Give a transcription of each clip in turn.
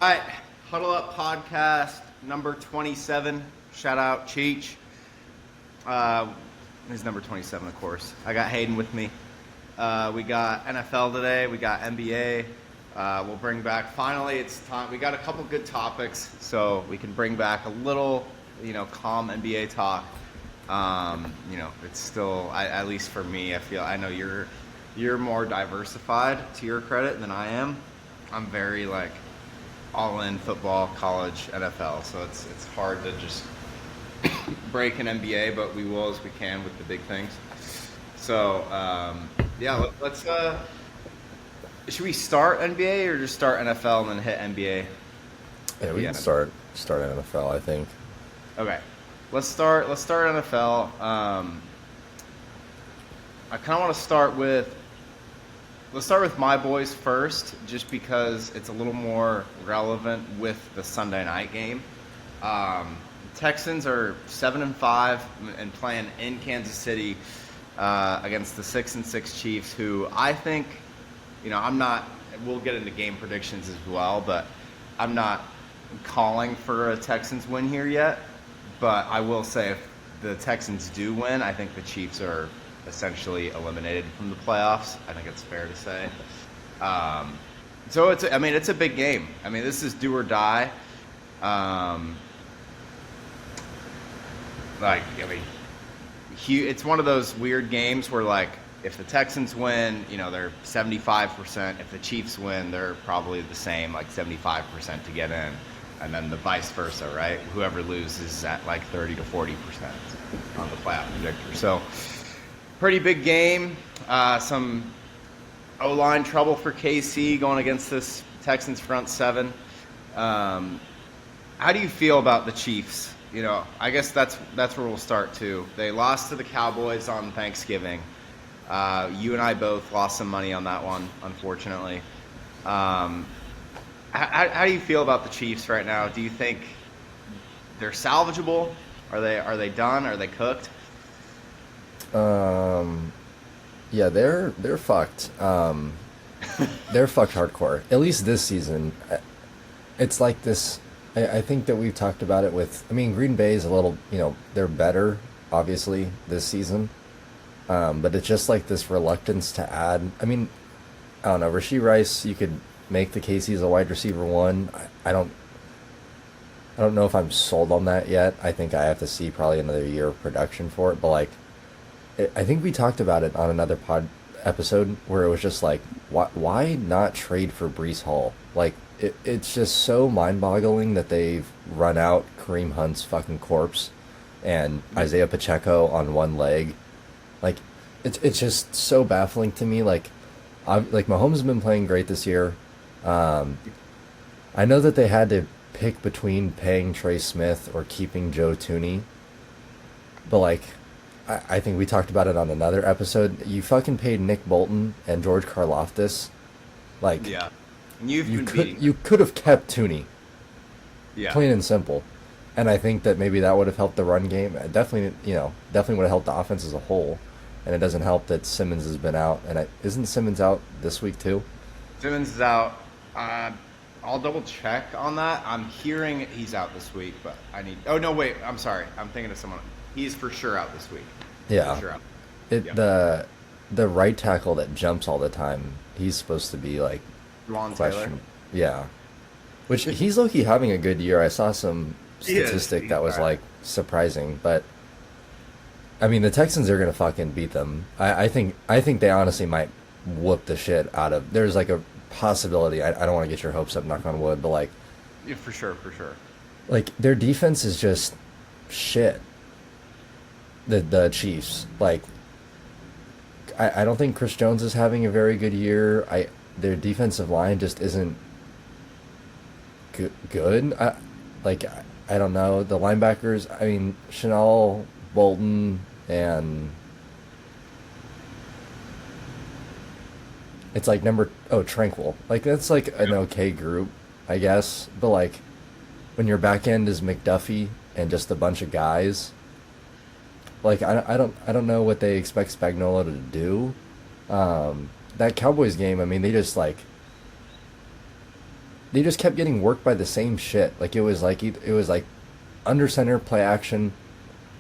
All right, Huddle Up podcast number 27. Shout out Cheech. He's number 27, of course. I got Hayden with me. We got NFL today. We got NBA. We'll bring back. Finally, it's time. We got a couple good topics, so we can bring back a little, calm NBA talk. It's still, at least for me, I know you're more diversified to your credit than I am. I'm very all in football, college, NFL. So it's hard to just break an NBA, but we will as we can with the big things. So let's. Should we start NBA or just start NFL and then hit NBA? Yeah, we can start NFL, I think. Okay, let's start NFL. I kind of want to start with. Let's start with my boys first, just because it's a little more relevant with the Sunday night game. Texans are 7-5 and playing in Kansas City against the 6-6 Chiefs, who I think, I'm not. We'll get into game predictions as well, but I'm not calling for a Texans win here yet. But I will say, if the Texans do win, I think the Chiefs are essentially eliminated from the playoffs. I think it's fair to say. So it's a big game. This is do or die. It's one of those weird games where if the Texans win, they're 75%. If the Chiefs win, they're probably the same, 75% to get in. And then the vice versa, right? Whoever loses is at 30 to 40% on the playoff predictor. So pretty big game. Some O-line trouble for KC going against this Texans front seven. How do you feel about the Chiefs? I guess that's where we'll start too. They lost to the Cowboys on Thanksgiving. You and I both lost some money on that one, unfortunately. How do you feel about the Chiefs right now? Do you think they're salvageable? Are they done? Are they cooked? Yeah, they're fucked. They're fucked hardcore. At least this season. It's like this. I think that we've talked about it with. Green Bay is a little. They're better, obviously, this season. But it's just like this reluctance to add. I don't know. Rashee Rice, you could make the case he's a wide receiver one. I don't know if I'm sold on that yet. I think I have to see probably another year of production for it. But I think we talked about it on another pod episode where it was just why not trade for Breece Hall? It's just so mind-boggling that they've run out Kareem Hunt's fucking corpse and Isaiah Pacheco on one leg. It's just so baffling to me. Mahomes has been playing great this year. I know that they had to pick between paying Trey Smith or keeping Joe Tooney, but I think we talked about it on another episode. You fucking paid Nick Bolton and George Karlaftis. Yeah. You could have kept Tooney. Yeah. Plain and simple. And I think that maybe that would have helped the run game. Definitely would have helped the offense as a whole. And it doesn't help that Simmons has been out. And isn't Simmons out this week too? Simmons is out. I'll double check on that. I'm hearing he's out this week, but I need. Oh no, wait. I'm sorry. I'm thinking of someone. He's for sure out this week. Yeah. For sure out. The right tackle that jumps all the time. He's supposed to be Ron Taylor. Yeah. Which he's low-key having a good year. I saw some statistic that was surprising, but the Texans are gonna fucking beat them. I think they honestly might whoop the shit out of. There's a possibility. I don't want to get your hopes up, knock on wood, but yeah, for sure. Their defense is just shit. The Chiefs, I don't think Chris Jones is having a very good year. Their defensive line just isn't good. I don't know. The linebackers, Chanel, Bolton, and it's Tranquil. That's an okay group, I guess. But when your back end is McDuffie and just a bunch of guys, I don't know what they expect Spagnuolo to do. That Cowboys game, they just they just kept getting worked by the same shit. Like it was like under center play action,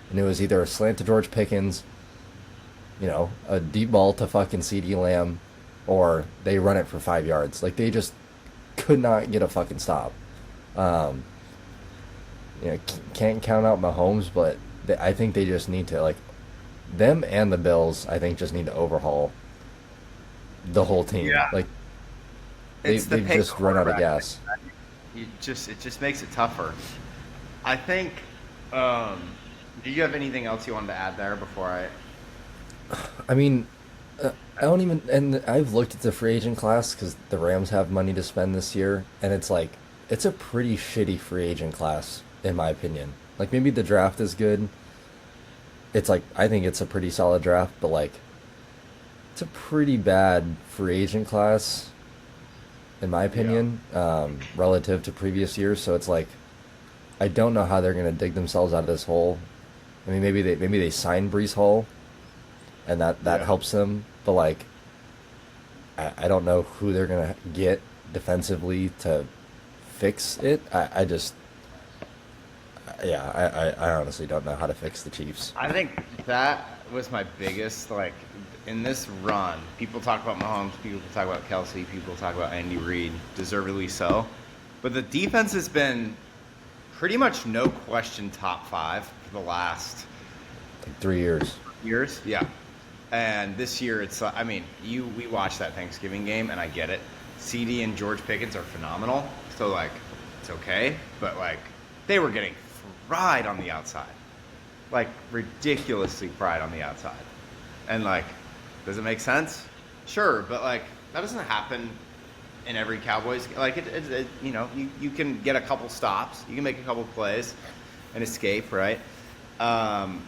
and it was either a slant to George Pickens, a deep ball to fucking CD Lamb, or they run it for 5 yards. Like they just could not get a fucking stop. Um, can't count out Mahomes, but I think they just need to, like, them and the Bills. I think just need to overhaul the whole team. Yeah. Like It's the they've pace just run out of quarterback. gas. It just makes it tougher. I think. Um, do you have anything else you wanted to add there before I? I mean, I don't even. And I've looked at the free agent class because the Rams have money to spend this year, and it's like it's a pretty shitty free agent class in my opinion. Like maybe the draft is good. It's like I think it's a pretty solid draft, but like it's a pretty bad free agent class in my Yeah. opinion, relative to previous years. So it's like I don't know how they're gonna dig themselves out of this hole. I mean, maybe they sign Brees Hall, and that Yeah. helps them. But like, I don't know who they're gonna get defensively to fix it. I just, yeah, I honestly don't know how to fix the Chiefs. I think that was my biggest, like, in this run. People talk about Mahomes, people talk about Kelsey, people talk about Andy Reid, deservedly so. But the defense has been pretty much no question top five for the last Like 3 years. years. Yeah. And this year, it's, I mean, we watched that Thanksgiving game, and I get it. CD and George Pickens are phenomenal. So, like, it's okay. But, like, they were getting fried on the outside. Like, ridiculously fried on the outside. And, like, does it make sense? Sure. But, like, that doesn't happen in every Cowboys. Like, you can get a couple stops. You can make a couple plays and escape, right? Um,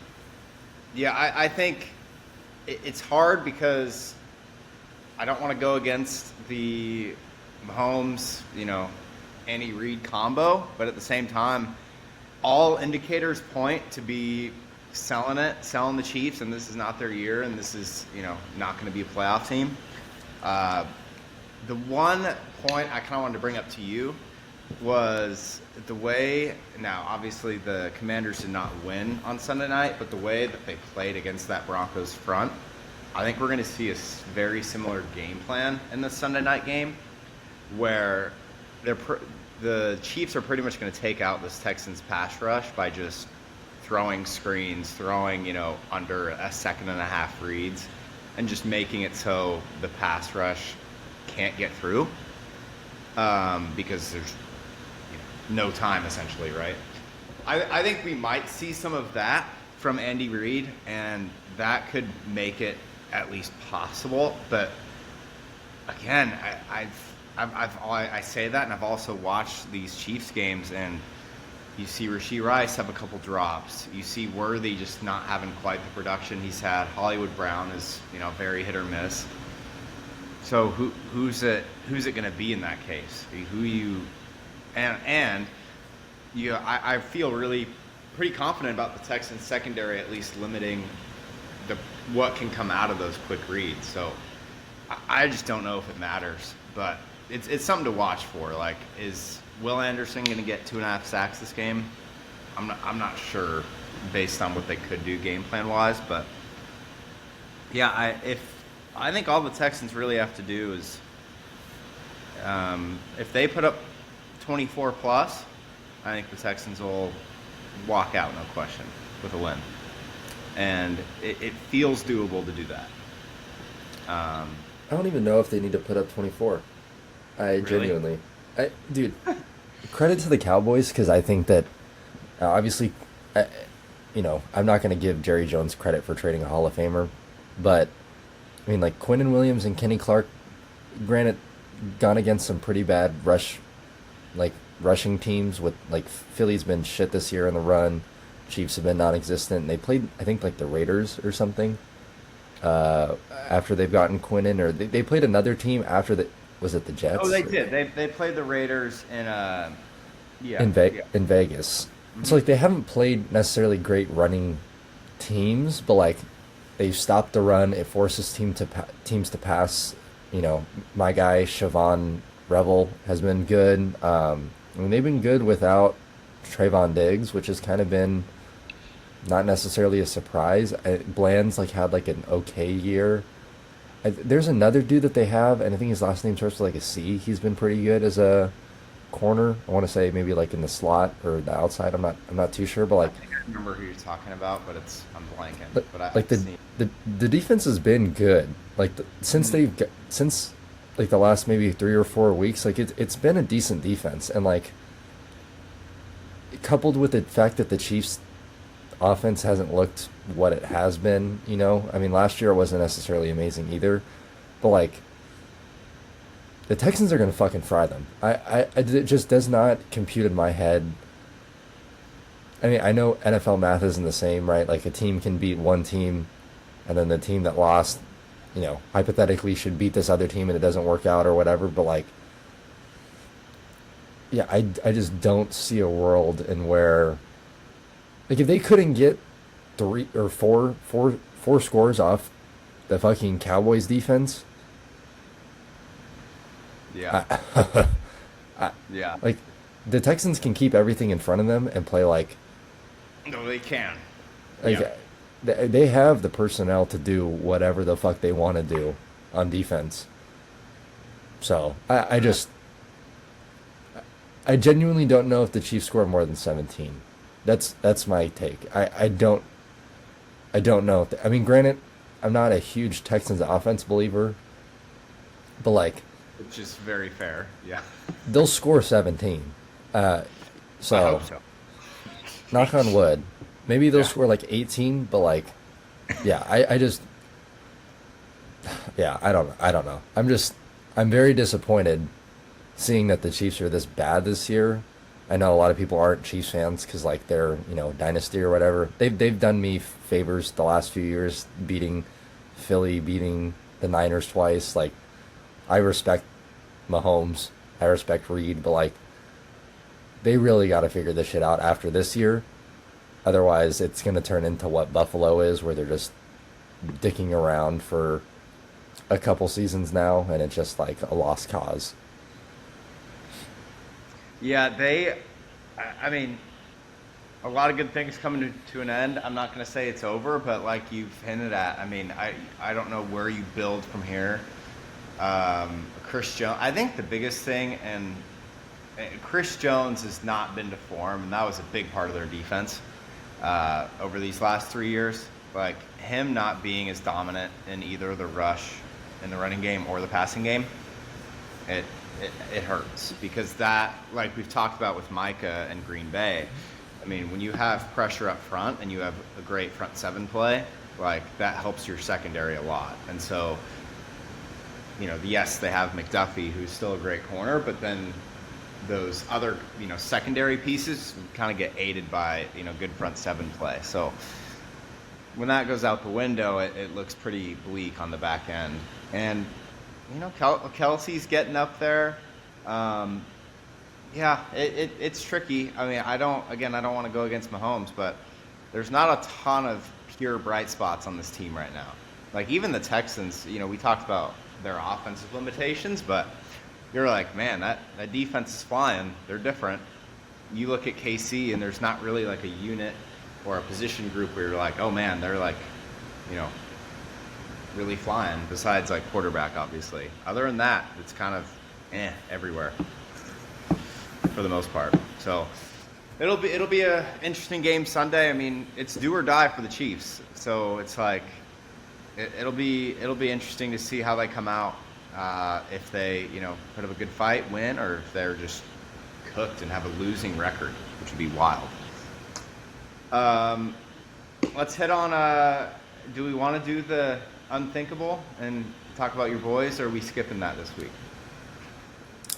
yeah, I think it's hard because I don't want to go against the Mahomes, Andy Reid combo, but at the same time, all indicators point to be selling the Chiefs, and this is not their year, and this is, not going to be a playoff team. Uh, the one point I kind of wanted to bring up to you was the way, now obviously the Commanders did not win on Sunday night, but the way that they played against that Broncos front, I think we're going to see a very similar game plan in the Sunday night game where the Chiefs are pretty much going to take out this Texans pass rush by just throwing screens, throwing, under a second and a half reads, and just making it so the pass rush can't get through because there's no time essentially, right? I think we might see some of that from Andy Reid, and that could make it at least possible. But again, I say that, and I've also watched these Chiefs games, and you see Rashee Rice have a couple drops. You see Worthy just not having quite the production he's had. Hollywood Brown is very hit or miss. So who's it going to be in that case? I feel really pretty confident about the Texans secondary at least limiting what can come out of those quick reads. So I just don't know if it matters, but it's something to watch for. Like, is Will Anderson going to get 2.5 sacks this game? I'm not sure based on what they could do game plan wise, but yeah, I think all the Texans really have to do is if they put up 24 plus, I think the Texans will walk out, no question, with a win. And it feels doable to do that. I don't even know if they need to put up 24. Really? Genuinely, dude, credit to the Cowboys because I think that obviously, I'm not going to give Jerry Jones credit for trading a Hall of Famer, but I mean, like Quinnen Williams and Kenny Clark, granted, gone against some pretty bad rushing teams. With like Philly's been shit this year in the run, Chiefs have been non-existent. They played, I think, like the Raiders or something. After they've gotten Quinnen, or they played another team after the. Was it the Jets? Oh, they did. They played the Raiders in in Vegas. Mm-hmm. So like they haven't played necessarily great running teams, but like they've stopped the run. It forces teams to pass. My guy Siobhan Revel has been good. I mean, they've been good without Trayvon Diggs, which has kind of been not necessarily a surprise. Bland's like had like an okay year. There's another dude that they have, and I think his last name starts with like a C. He's been pretty good as a corner. I want to say maybe like in the slot or the outside. I'm not too sure, but I like think I remember who you're talking about, but I'm blanking. but But I've like the seen. the defense has been good. Like since like the last maybe 3 or 4 weeks, like it's been a decent defense, and like coupled with the fact that the Chiefs offense hasn't looked what it has been, I mean, last year it wasn't necessarily amazing either, but like the Texans are gonna fucking fry them. It just does not compute in my head. I mean, I know NFL math isn't the same, right? Like a team can beat one team, and then the team that lost, hypothetically should beat this other team, and it doesn't work out or whatever. But like, yeah, I just don't see a world in where, like, if they couldn't get three or four scores off the fucking Cowboys defense, Yeah. I, I, Yeah. like the Texans can keep everything in front of them and play No, they can. like Yeah. they have the personnel to do whatever the fuck they want to do on defense. So I genuinely don't know if the Chiefs score more than 17. That's my take. I don't know. I mean, granted, I'm not a huge Texans offense believer, but like Which is very fair. Yeah. they'll score 17. I So hope so. knock on wood. Maybe they'll Yeah. score like 18, but like, yeah, I just, yeah, I don't know. I'm very disappointed seeing that the Chiefs are this bad this year. I know a lot of people aren't Chiefs fans because like they're dynasty or whatever. They've done me favors the last few years, beating Philly, beating the Niners twice. Like I respect Mahomes, I respect Reed, but like they really got to figure this shit out after this year. Otherwise, it's going to turn into what Buffalo is, where they're just dicking around for a couple seasons now, and it's just like a lost cause. Yeah, I mean, a lot of good things coming to an end. I'm not going to say it's over, but like you've hinted at, I mean, I don't know where you build from here. Chris Jones, I think the biggest thing, and Chris Jones has not been to form, and that was a big part of their defense over these last 3 years. Like him not being as dominant in either the rush in the running game or the passing game, it it hurts because that, like we've talked about with Micah and Green Bay, I mean, when you have pressure up front and you have a great front seven play, like that helps your secondary a lot. And so, yes, they have McDuffie, who's still a great corner, but then those other, secondary pieces kind of get aided by, good front seven play. So when that goes out the window, it looks pretty bleak on the back end. And, Kelsey's getting up there. Yeah, it's tricky. I mean, I don't want to go against Mahomes, but there's not a ton of pure bright spots on this team right now. Like even the Texans, we talked about their offensive limitations, but you're like, man, that defense is flying. They're different. You look at KC, and there's not really like a unit or a position group where you're like, oh man, they're like, really flying. Besides like quarterback, obviously. Other than that, it's kind of everywhere for the most part. So it'll be a interesting game Sunday. I mean, it's do or die for the Chiefs. So it's like it'll be interesting to see how they come out. If they put up a good fight, win, or if they're just cooked and have a losing record, which would be wild. Let's hit on. Do we want to do the unthinkable and talk about your boys, or are we skipping that this week?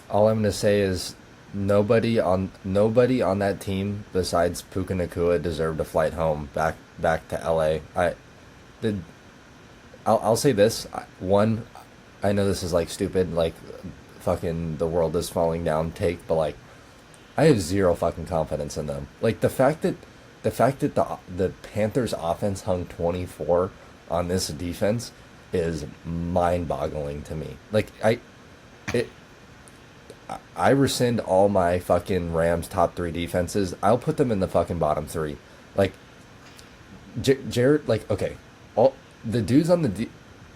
All I'm gonna say is nobody on that team besides Puka Nacua deserved a flight home back to LA. I'll say this. One, I know this is like stupid, like fucking the world is falling down take, but like I have zero fucking confidence in them. Like the fact that the Panthers offense hung 24 on this defense is mind-boggling to me. Like I rescind all my fucking Rams top three defenses. I'll put them in the fucking bottom three. Like Jared, like okay, all the dudes on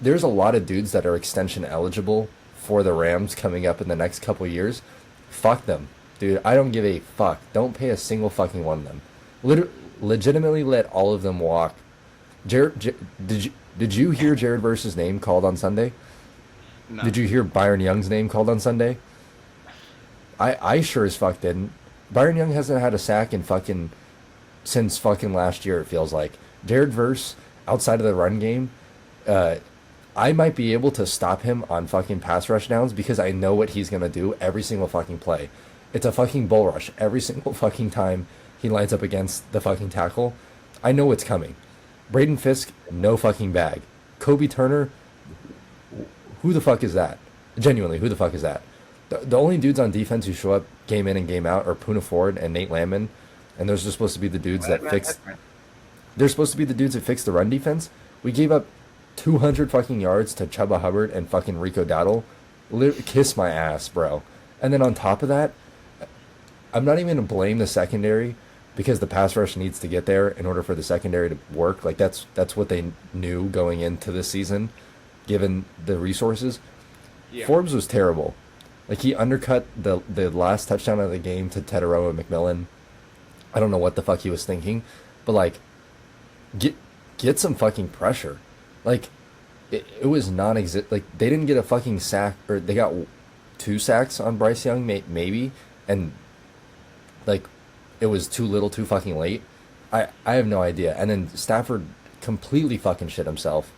there's a lot of dudes that are extension eligible for the Rams coming up in the next couple years. Fuck them, dude. I don't give a fuck. Don't pay a single fucking one of them. Legitimately let all of them walk. Did you hear Jared Verse's name called on Sunday? No. Did you hear Byron Young's name called on Sunday? I sure as fuck didn't. Byron Young hasn't had a sack in fucking since fucking last year. It feels like Jared Verse outside of the run game. I might be able to stop him on fucking pass rush downs because I know what he's gonna do every single fucking play. It's a fucking bull rush every single fucking time he lines up against the fucking tackle. I know what's coming. Braden Fisk, no fucking bag. Kobe Turner, who the fuck is that? Genuinely, who the fuck is that? The only dudes on defense who show up game in and game out are Poona Ford and Nate Landman, and those are supposed to be the dudes that fix. They're supposed to be the dudes that fix the run defense. We gave up 200 fucking yards to Chuba Hubbard and fucking Rico Dowdle. Kiss my ass, bro. And then on top of that, I'm not even gonna blame the secondary because the pass rush needs to get there in order for the secondary to work. Like that's what they knew going into this season, given the resources. Yeah. Forbes was terrible. Like he undercut the last touchdown of the game to Teteroa McMillan. I don't know what the fuck he was thinking, but like get some fucking pressure. Like it was non-exist. Like they didn't get a fucking sack, or they got 2 sacks on Bryce Young maybe, and like it was too little, too fucking late. I have no idea. And then Stafford completely fucking shit himself.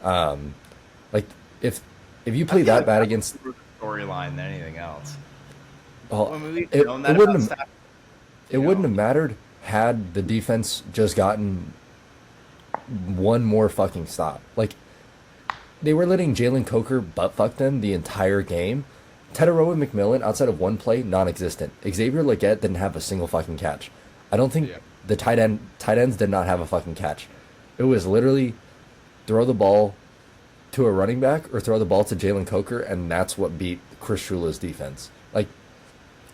Like if you play that bad against storyline than anything else. Well, it wouldn't have mattered had the defense just gotten one more fucking stop. Like they were letting Jalen Coker butt fuck them the entire game. Teteroa McMillan, outside of one play, non-existent. Xavier Legette didn't have a single fucking catch. I don't think the tight ends did not have a fucking catch. It was literally throw the ball to a running back or throw the ball to Jalen Coker, and that's what beat Chris Shula's defense. Like,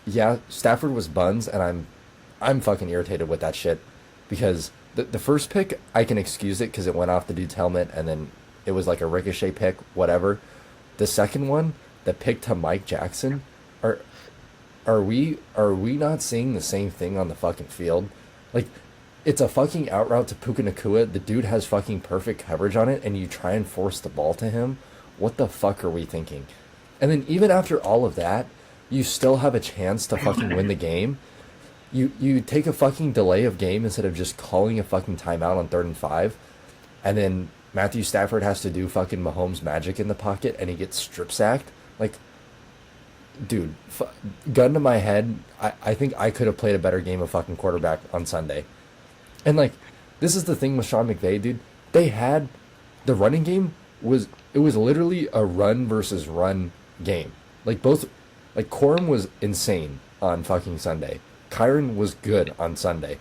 yeah, Stafford was buns, and I'm fucking irritated with that shit because the first pick I can excuse it because it went off the dude's helmet and then it was like a ricochet pick, whatever. The second one, the pick to Mike Jackson, are we not seeing the same thing on the fucking field? Like, it's a fucking out route to Puka Nacua. The dude has fucking perfect coverage on it, and you try and force the ball to him. What the fuck are we thinking? And then even after all of that, you still have a chance to fucking win the game. You take a fucking delay of game instead of just calling a fucking timeout on 3rd and 5, and then Matthew Stafford has to do fucking Mahomes magic in the pocket, and he gets strip sacked. Like, dude, gun to my head, I think I could have played a better game of fucking quarterback on Sunday. And like, this is the thing with Sean McVay, dude. They had the running game was literally a run versus run game. Like Corum was insane on fucking Sunday. Kyron was good on Sunday.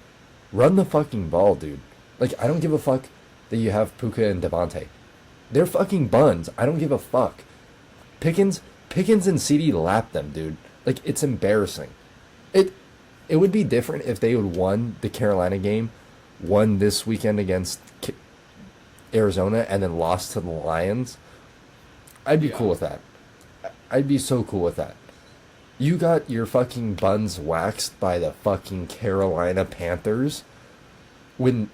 Run the fucking ball, dude. Like, I don't give a fuck that you have Puka and Devontae. They're fucking buns. I don't give a fuck. Pickens and CD lapped them, dude. Like, it's embarrassing. It would be different if they would won the Carolina game, won this weekend against Arizona, and then lost to the Lions. I'd be cool with that. I'd be so cool with that. You got your fucking buns waxed by the fucking Carolina Panthers when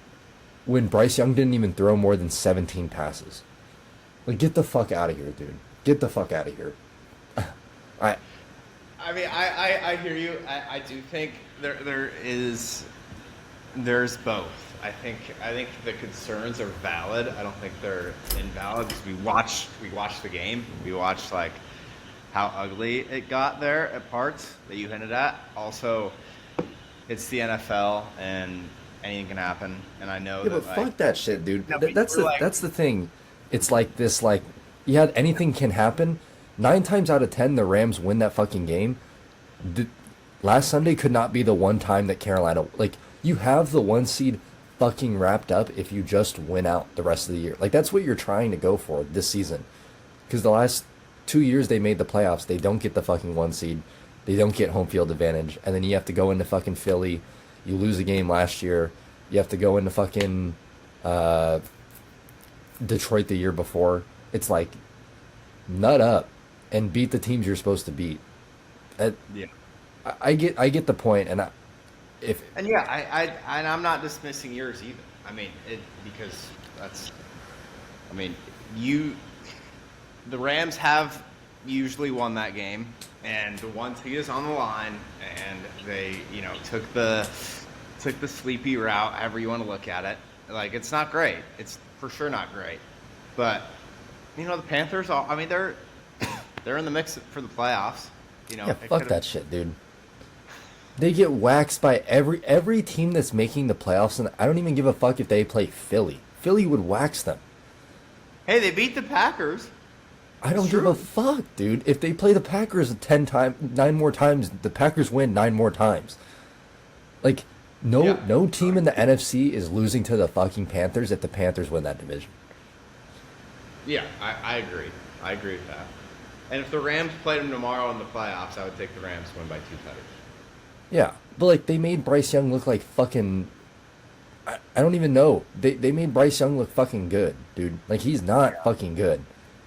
Bryce Young didn't even throw more than 17 passes. Like, get the fuck out of here, dude. Get the fuck out of here. I mean, I hear you. I do think there's both. I think the concerns are valid. I don't think they're invalid because we watched the game. We watched like how ugly it got there at parts that you hinted at. Also, it's the NFL and anything can happen. And I know but fuck that shit, dude. No, That's the thing. It's like this, like, yeah, anything can happen. 9 times out of 10, the Rams win that fucking game. Last Sunday could not be the one time that Carolina, like, you have the 1 seed fucking wrapped up if you just win out the rest of the year. Like, that's what you're trying to go for this season. Because the last 2 years they made the playoffs, they don't get the fucking 1 seed. They don't get home field advantage, and then you have to go into fucking Philly. You lose a game last year. You have to go into fucking Detroit the year before. It's like nut up and beat the teams you're supposed to beat. Yeah. I get the point, and if And yeah, and I'm not dismissing yours either. I mean, because that's, I mean, the Rams have usually won that game, and the 1-2 is on the line, and they, took the sleepy route, however you want to look at it. Like, it's not great. It's for sure not great, but the Panthers. I mean, they're in the mix for the playoffs. yeah, fuck that shit, dude. They get waxed by every team that's making the playoffs, and I don't even give a fuck if they play Philly. Philly would wax them. Hey, they beat the Packers. I don't give a fuck, dude. If they play the Packers 9 more times, the Packers win 9 more times. Like, no team in the NFC is losing to the fucking Panthers if the Panthers win that division. Yeah, I agree. I agree with that. And if the Rams played them tomorrow in the playoffs, I would take the Rams to win by 2 touchdowns. Yeah, but like they made Bryce Young look like fucking. I don't even know. They made Bryce Young look fucking good, dude. Like he's not fucking good.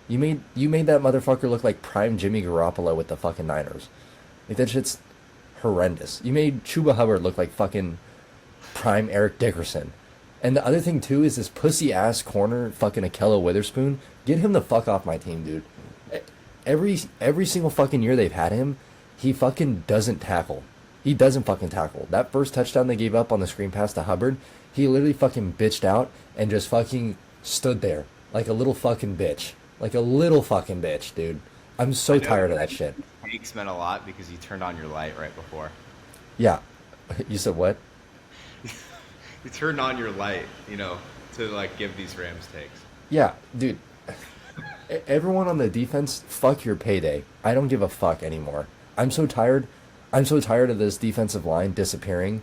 You made that motherfucker look like prime Jimmy Garoppolo with the fucking Niners. Like that shit's horrendous. You made Chuba Hubbard look like fucking prime Eric Dickerson. And the other thing too is this pussy ass corner fucking Akello Witherspoon. Get him the fuck off my team, dude. Every single fucking year they've had him, he fucking doesn't tackle. He doesn't fucking tackle. That first touchdown they gave up on the screen pass to Hubbard, he literally fucking bitched out and just fucking stood there like a little fucking bitch. Like a little fucking bitch, dude. I'm so tired of that shit. Takes meant a lot because you turned on your light right before. Yeah. You said what? You turned on your light, to like give these Rams takes. Yeah, dude. Everyone on the defense, fuck your payday. I don't give a fuck anymore. I'm so tired. I'm so tired of this defensive line disappearing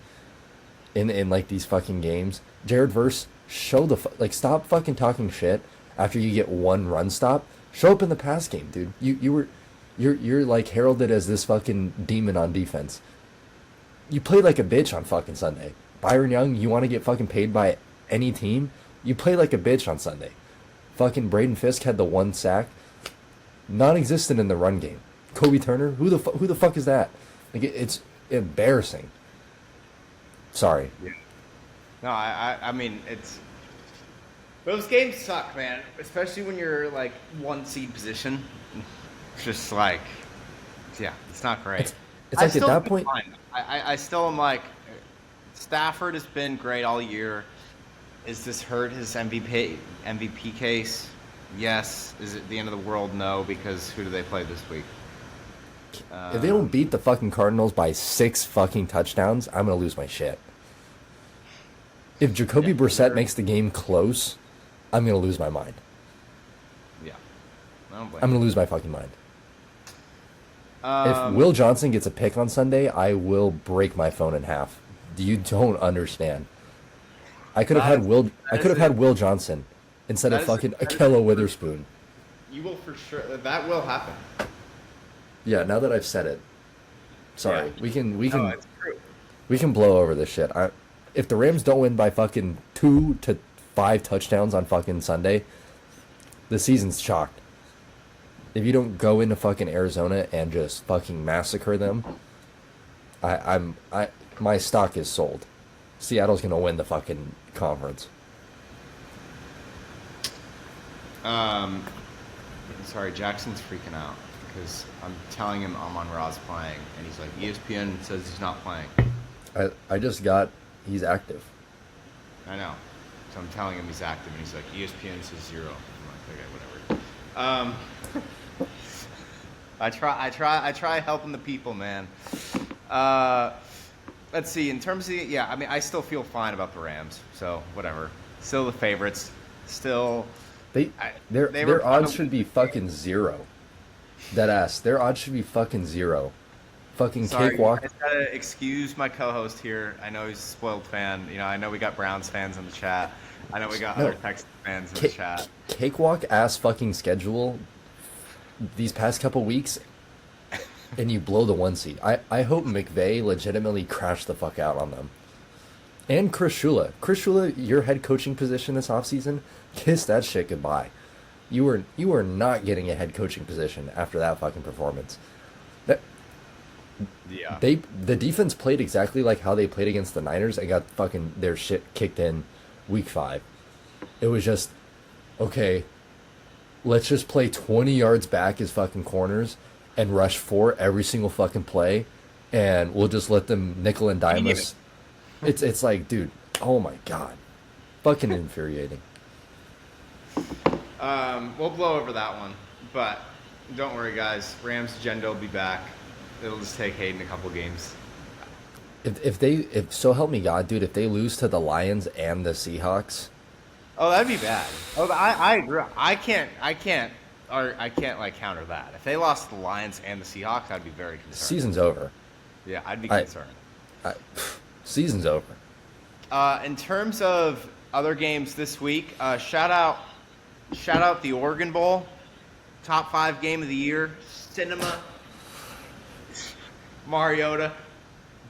in like these fucking games. Jared Verse, stop fucking talking shit after you get one run stop. Show up in the pass game, dude. You're like heralded as this fucking demon on defense. You played like a bitch on fucking Sunday. Byron Young, you want to get fucking paid by any team? You play like a bitch on Sunday. Fucking Braden Fisk had the 1 sack. Non-existent in the run game. Kobe Turner, who the fuck is that? Like it's embarrassing. Sorry. Yeah. No, I mean those games suck, man. Especially when you're like 1 seed position. It's just like, yeah, it's not great. It's like at that point. I still am like, Stafford has been great all year. Is this hurt his MVP case? Yes. Is it the end of the world? No, because who do they play this week? If they don't beat the fucking Cardinals by 6 fucking touchdowns, I'm gonna lose my shit. If Jacoby Brissett makes the game close, I'm gonna lose my mind. Yeah, I'm gonna lose my fucking mind. If Will Johnson gets a pick on Sunday, I will break my phone in half. You don't understand. I could have had Will Johnson instead of fucking Akello Witherspoon. You will for sure. That will happen. Yeah, now that I've said it. Sorry. Yeah. No, it's true. We can blow over this shit. If the Rams don't win by fucking 2 to 5 touchdowns on fucking Sunday, the season's chalked. If you don't go into fucking Arizona and just fucking massacre them, my stock is sold. Seattle's gonna win the fucking conference. Sorry, Jackson's freaking out because I'm telling him Amon Ra's playing, and he's like, ESPN says he's not playing. I just got he's active. I know, so I'm telling him he's active, and he's like, ESPN says 0. I'm like, okay, whatever. I try helping the people, man. Let's see. In terms of I mean, I still feel fine about the Rams. So whatever. Still the favorites. Still. Their odds should be fucking 0. Deadass. Their odds should be fucking 0. Fucking Sorry, cakewalk. I just gotta excuse my co-host here. I know he's a spoiled fan. I know we got Browns fans in the chat. I know we got other Texans fans in the chat. Cakewalk ass fucking schedule these past couple weeks. and you blow the 1 seed. I hope McVay legitimately crashed the fuck out on them. And Chris Shula. Chris Shula, your head coaching position this offseason, kiss that shit goodbye. You were not getting a head coaching position after that fucking performance. That Yeah. the defense played exactly like how they played against the Niners and got fucking their shit kicked in week 5. It was just okay, let's just play 20 yards back as fucking corners and rush 4 every single fucking play, and we'll just let them nickel and dime us. It's like, dude, oh my god, fucking infuriating. We'll blow over that one, but don't worry, guys. Rams agenda will be back. It'll just take Hayden a couple games. If so help me God, dude, if they lose to the Lions and the Seahawks, Oh, that'd be bad. Oh, I agree. I can't like counter that. If they lost to the Lions and the Seahawks, I'd be very concerned. season's over. Yeah, I'd be concerned. I, season's over. In terms of other games this week, shout out the Oregon Bowl, top 5 game of the year. Cinema, Mariota,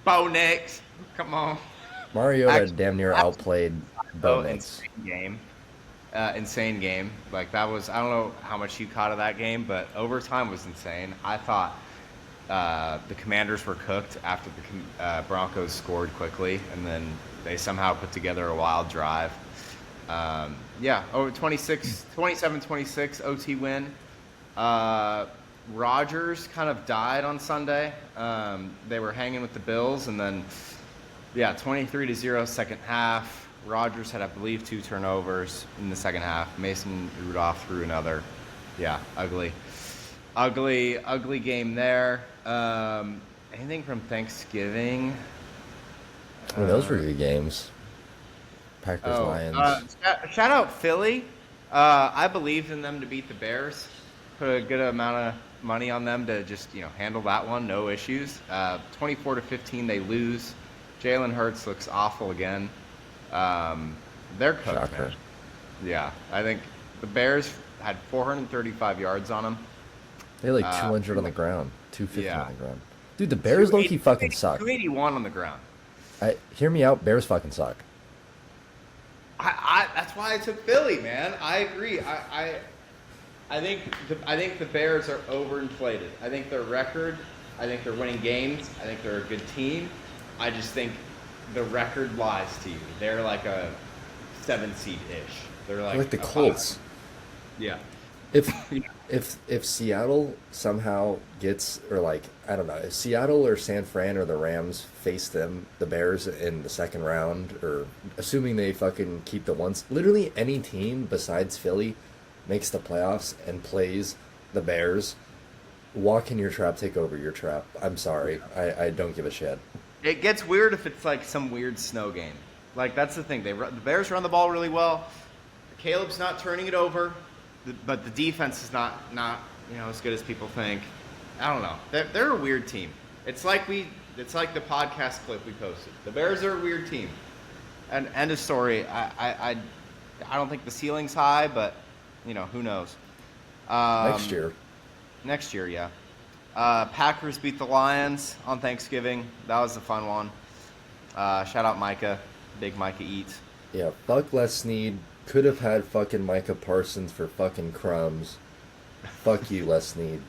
Bo Nix. Come on. Mariota Actually, damn near outplayed Bo Nix. Insane game. Like that was, I don't know how much you caught of that game, but overtime was insane. I thought the Commanders were cooked after the Broncos scored quickly, and then they somehow put together a wild drive. Over 27-26 OT win. Rodgers kind of died on Sunday. They were hanging with the Bills, and then 23-0 second half. Rodgers had, I believe, 2 turnovers in the second half. Mason Rudolph threw another. Yeah, ugly game there. Anything from Thanksgiving? I mean, those were good games. Packers, Lions. Shout out Philly. I believed in them to beat the Bears. Put a good amount of money on them to just handle that one, no issues. 24-15, they lose. Jalen Hurts looks awful again. They're cooked, man. Yeah, I think the Bears had 435 yards on them. They had like 200 on the ground, 250 on the ground. Dude, the Bears 280 low-key fucking suck. 281 on the ground. Hear me out, Bears fucking suck. That's why I took Philly, man. I agree. I think the Bears are overinflated. I think their record. I think they're winning games. I think they're a good team. I just think the record lies to you. They're like a 7 seed ish. They're like the Colts. 5. Yeah. If Seattle somehow gets, or like, I don't know, if Seattle or San Fran or the Rams face the Bears in the second round, or assuming they fucking keep the ones, literally any team besides Philly makes the playoffs and plays the Bears, walk in your trap, take over your trap. I'm sorry. I don't give a shit. It gets weird if it's like some weird snow game. Like, that's the thing. The Bears run the ball really well. Caleb's not turning it over, but the defense is not as good as people think. I don't know. They're a weird team. It's like the podcast clip we posted. The Bears are a weird team. And end of story. I don't think the ceiling's high, but who knows? Next year, yeah. Packers beat the Lions on Thanksgiving. That was a fun one. Shout out Micah. Big Micah eats. Yeah, fuck Les Snead. Could have had fucking Micah Parsons for fucking crumbs. Fuck you, Les Snead.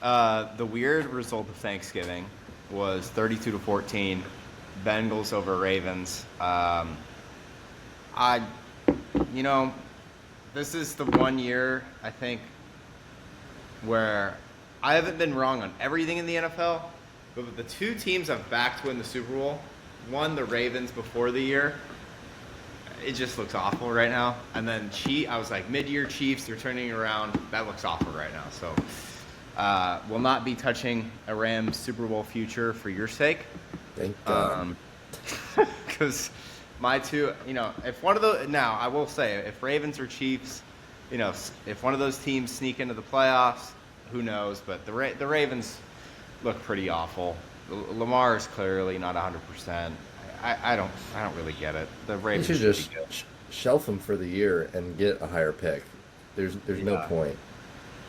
The weird result of Thanksgiving was 32-14. Bengals over Ravens. This is the one year, I think, where I haven't been wrong on everything in the NFL, but the 2 teams I've backed to win the Super Bowl, one, the Ravens before the year, it just looks awful right now. And then I was like, mid-year Chiefs, they're turning around. That looks awful right now. So will not be touching a Rams Super Bowl future for your sake. Thank God. Because my 2, if one of those, now I will say, if Ravens or Chiefs, if one of those teams sneak into the playoffs, who knows? But the Ravens look pretty awful. Lamar is clearly not 100%. I don't really get it. The Ravens should just shelf him for the year and get a higher pick. There's no point.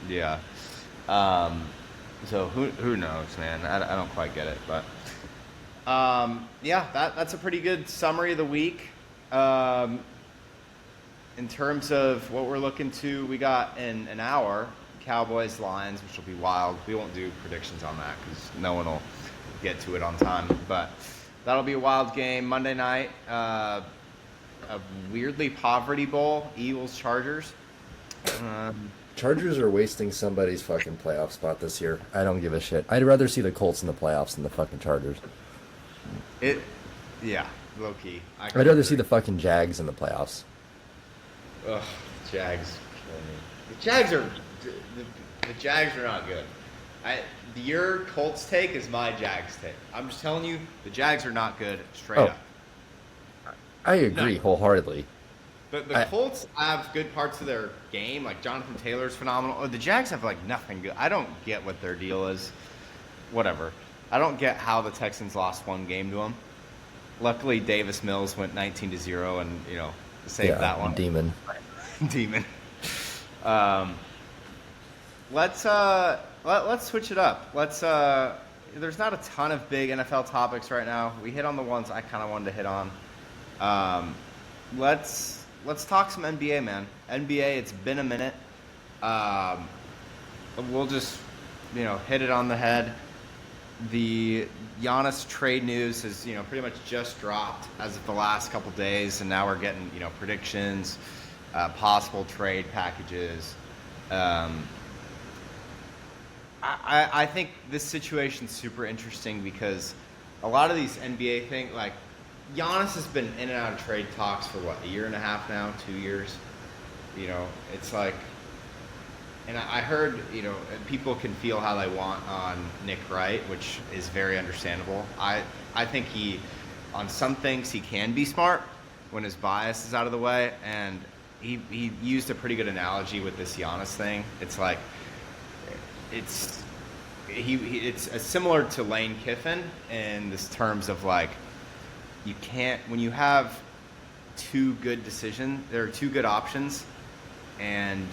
Yeah. So who knows, man? I don't quite get it, but yeah, that's a pretty good summary of the week. Um, in terms of what we're looking to, we got in an hour Cowboys Lions, which will be wild. We won't do predictions on that because no one will get to it on time, but that'll be a wild game. Monday night, a weirdly poverty bowl, Eagles Chargers. Chargers are wasting somebody's fucking playoff spot this year. I don't give a shit. I'd rather see the Colts in the playoffs than the fucking Chargers. Yeah, low key. I'd rather see the fucking Jags in the playoffs. Ugh, Jags kill me. The Jags are not good. Your Colts take is my Jags take. I'm just telling you, the Jags are not good straight up. I agree wholeheartedly. The Colts have good parts of their game, like Jonathan Taylor's phenomenal. The Jags have like nothing good. I don't get what their deal is. Whatever. I don't get how the Texans lost one game to them. Luckily, Davis Mills went 19-0 and saved that one. Demon. Demon. Let's switch it up. There's not a ton of big NFL topics right now. We hit on the ones I kind of wanted to hit on. Let's talk some NBA, man. NBA, it's been a minute. We'll just, hit it on the head. The Giannis trade news has, pretty much just dropped as of the last couple days, and now we're getting, predictions, possible trade packages. I think this situation's super interesting because a lot of these NBA things, like Giannis has been in and out of trade talks for what, a year and a half now, 2 years. It's like, and I heard, people can feel how they want on Nick Wright, which is very understandable. I think on some things he can be smart when his bias is out of the way, and he used a pretty good analogy with this Giannis thing. It's like, it's similar to Lane Kiffin in this terms of like, you can't, when you have there are two good options, and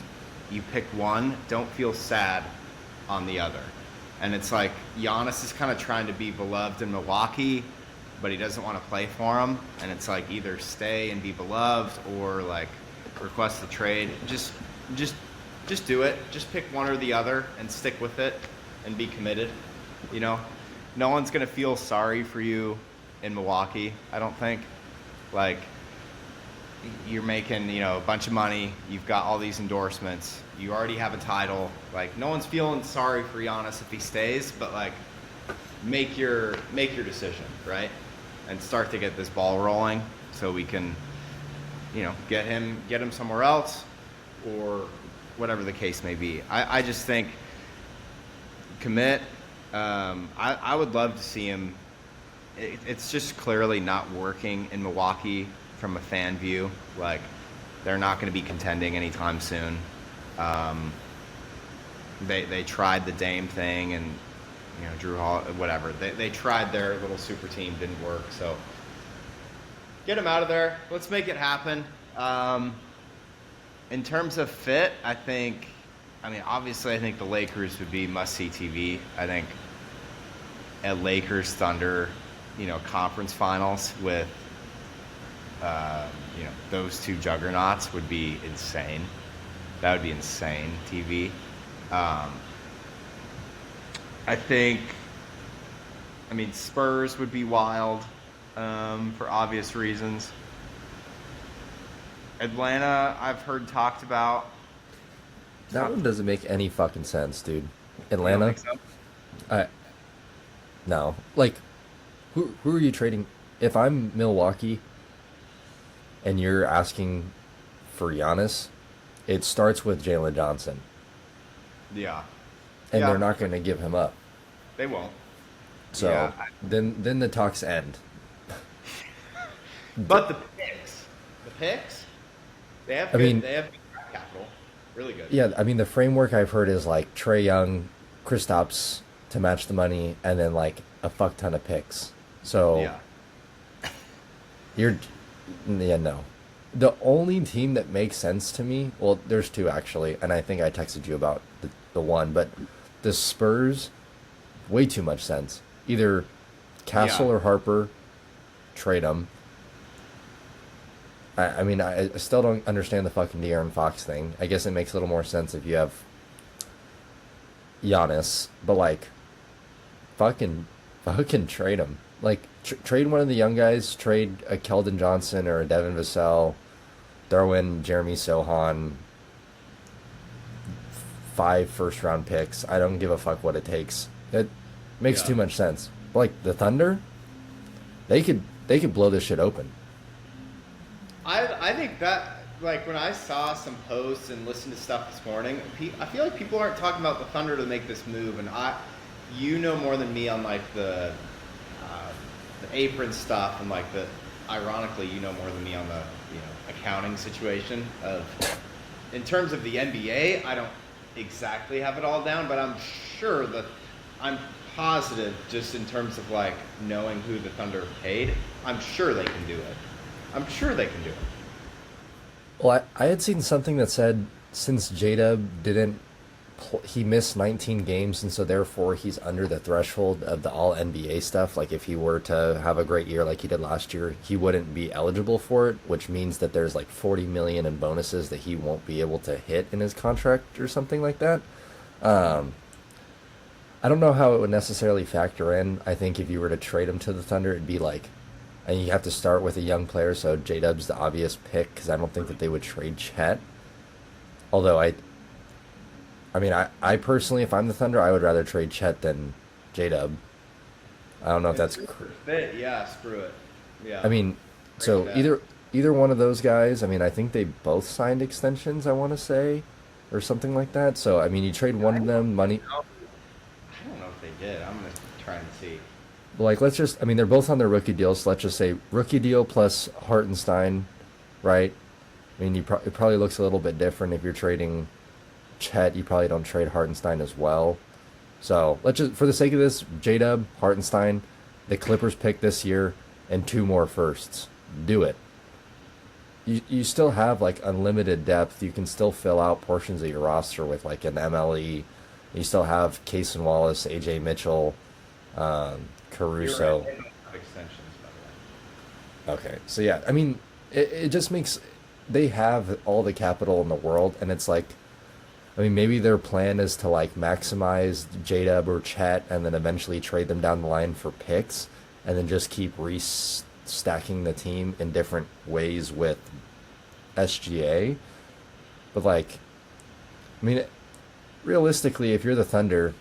you pick one, don't feel sad on the other. And it's like Giannis is kind of trying to be beloved in Milwaukee, but he doesn't want to play for him. And it's like either stay and be beloved or like request the trade. Just do it. Just pick one or the other and stick with it and be committed. No one's gonna feel sorry for you in Milwaukee, I don't think. Like, you're making, a bunch of money, you've got all these endorsements, you already have a title. Like, no one's feeling sorry for Giannis if he stays, but like, make your decision, right? And start to get this ball rolling so we can, get him somewhere else or whatever the case may be. I just think commit. I would love to see him. It's just clearly not working in Milwaukee from a fan view. Like, they're not going to be contending anytime soon. They tried the Dame thing and Drew Hall, whatever. They tried their little super team, didn't work. So get him out of there. Let's make it happen. In terms of fit, obviously I think the Lakers would be must-see TV. I think a Lakers Thunder, conference finals with, those two juggernauts would be insane. That would be insane TV. Spurs would be wild, for obvious reasons. Atlanta, I've heard talked about. That one doesn't make any fucking sense, dude. You don't Atlanta? think so? No. Like, who are you trading? If I'm Milwaukee and you're asking for Giannis, it starts with Jalen Johnson. Yeah. And Yeah. they're not going to give him up. They won't. So Yeah. then the talks end. But the picks, they have good draft capital. Really good. Yeah, the framework I've heard is like Trae Young, Kristaps to match the money, and then like a fuck ton of picks. So Yeah. no. The only team that makes sense to me, well, there's two actually, and I think I texted you about the one, but the Spurs, way too much sense. Either Castle Yeah. or Harper, trade them. I mean, I still don't understand the fucking De'Aaron Fox thing. I guess it makes a little more sense if you have Giannis, but like, fucking trade him. Like, trade one of the young guys. Trade a Keldon Johnson or a Devin Vassell. Throw in Jeremy Sohan. 5 first-round picks. I don't give a fuck what it takes. It makes Yeah. too much sense. Like the Thunder, they could blow this shit open. I think that, like, when I saw some posts and listened to stuff this morning, I feel like people aren't talking about the Thunder to make this move, and you know more than me on like the apron stuff, and like ironically, you know more than me on the accounting situation of, in terms of the NBA. I don't exactly have it all down, but I'm positive, just in terms of like knowing who the Thunder paid, I'm sure they can do it. I'm sure they can do it. Well, I had seen something that said since J-Dub didn't, he missed 19 games, and so therefore he's under the threshold of the All NBA stuff. Like if he were to have a great year like he did last year, he wouldn't be eligible for it, which means that there's like 40 million in bonuses that he won't be able to hit in his contract or something like that. I don't know how it would necessarily factor in. I think if you were to trade him to the Thunder, it'd be like, and you have to start with a young player, so J-Dub's the obvious pick, because I don't think that they would trade Chet. Although I mean, I personally, if I'm the Thunder, I would rather trade Chet than J-Dub. I don't know if that's... Fit, yeah, screw it. Yeah. I mean, so either one of those guys, I mean, I think they both signed extensions, I want to say, or something like that. So, I mean, you trade one of them, money... I don't know if they did. I'm going to try and see. Like, let's just, I mean, they're both on their rookie deals, so let's just say rookie deal plus Hartenstein, right? I mean, it probably looks a little bit different if you're trading Chet. You probably don't trade Hartenstein as well. So let's just, for the sake of this, J-Dub, Hartenstein, the Clippers pick this year, and 2 more firsts. Do it. You still have, like, unlimited depth. You can still fill out portions of your roster with, like, an MLE. You still have Case and Wallace, AJ Mitchell, Caruso. You're right. They don't have extensions, by the way. Okay, so yeah, I mean, it just makes, they have all the capital in the world, and it's like, I mean, maybe their plan is to like maximize J-Dub or Chet, and then eventually trade them down the line for picks, and then just keep stacking the team in different ways with SGA. But like, I mean, realistically, if you're the Thunder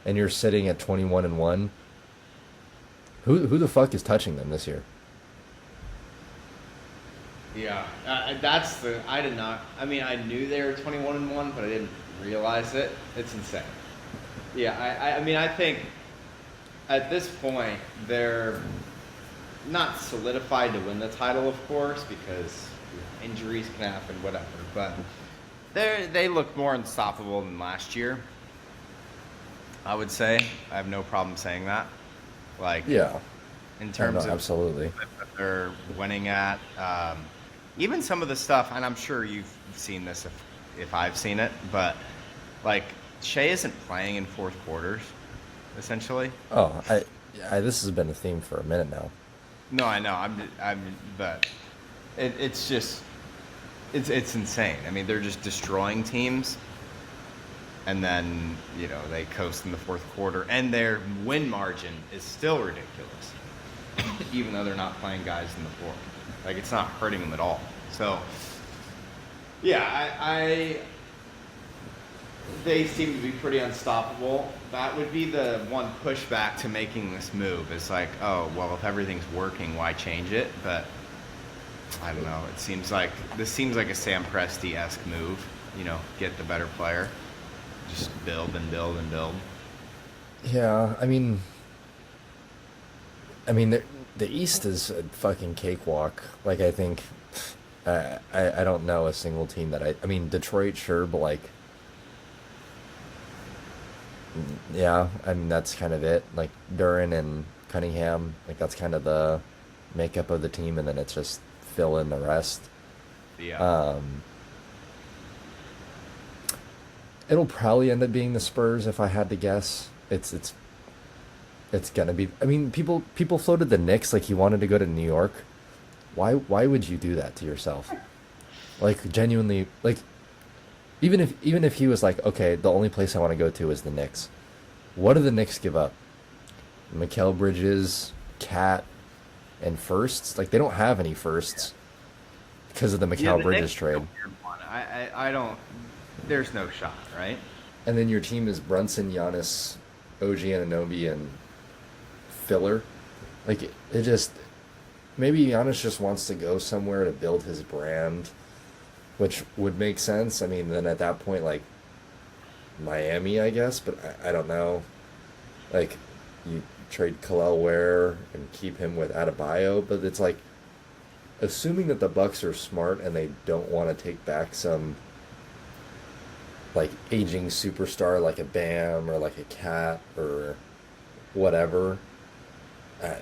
and you're sitting at 21-1, who the fuck is touching them this year? Yeah, I did not, I mean, I knew they were 21-1, but I didn't realize it. It's insane. Yeah, I mean, I think at this point, they're not solidified to win the title, of course, because injuries can happen, whatever, but they look more unstoppable than last year, I would say. I have no problem saying that. Like, Yeah, in terms of absolutely. that they're winning at, even some of the stuff, and I'm sure you've seen this if I've seen it, but like Shea isn't playing in fourth quarters, essentially. Oh, this has been a theme for a minute now. No, I know. But it's just, it's insane. I mean, they're just destroying teams, and then they coast in the fourth quarter, and their win margin is still ridiculous, even though they're not playing guys in the fourth. Like, it's not hurting them at all. So, yeah, they seem to be pretty unstoppable. That would be the one pushback to making this move. It's like, oh, well, if everything's working, why change it? But I don't know. This seems like a Sam Presti-esque move. Get the better player, just build and build and build. Yeah, I mean, the East is a fucking cakewalk. Like, I think, I don't know a single team that I mean, Detroit, sure, but like, yeah, I mean, that's kind of it. Like, Duran and Cunningham, like, that's kind of the makeup of the team, and then it's just fill in the rest. Yeah. It'll probably end up being the Spurs if I had to guess. It's gonna be. I mean, people floated the Knicks like he wanted to go to New York. Why would you do that to yourself? Like genuinely, like even if he was like, okay, the only place I want to go to is the Knicks. What do the Knicks give up? Mikal Bridges, Cat, and firsts. Like they don't have any firsts because of the Yeah, Mikal the Bridges Knicks are a trade. weird one. I don't. There's no shot, right? And then your team is Brunson, Giannis, OG Anunoby, and filler. Like it just maybe Giannis just wants to go somewhere to build his brand, which would make sense. I mean, then at that point, like Miami, I guess, but I don't know. Like you trade Khalil Ware and keep him with Adebayo, but it's like assuming that the Bucks are smart and they don't want to take back some like aging superstar like a Bam or like a Cat or whatever. I,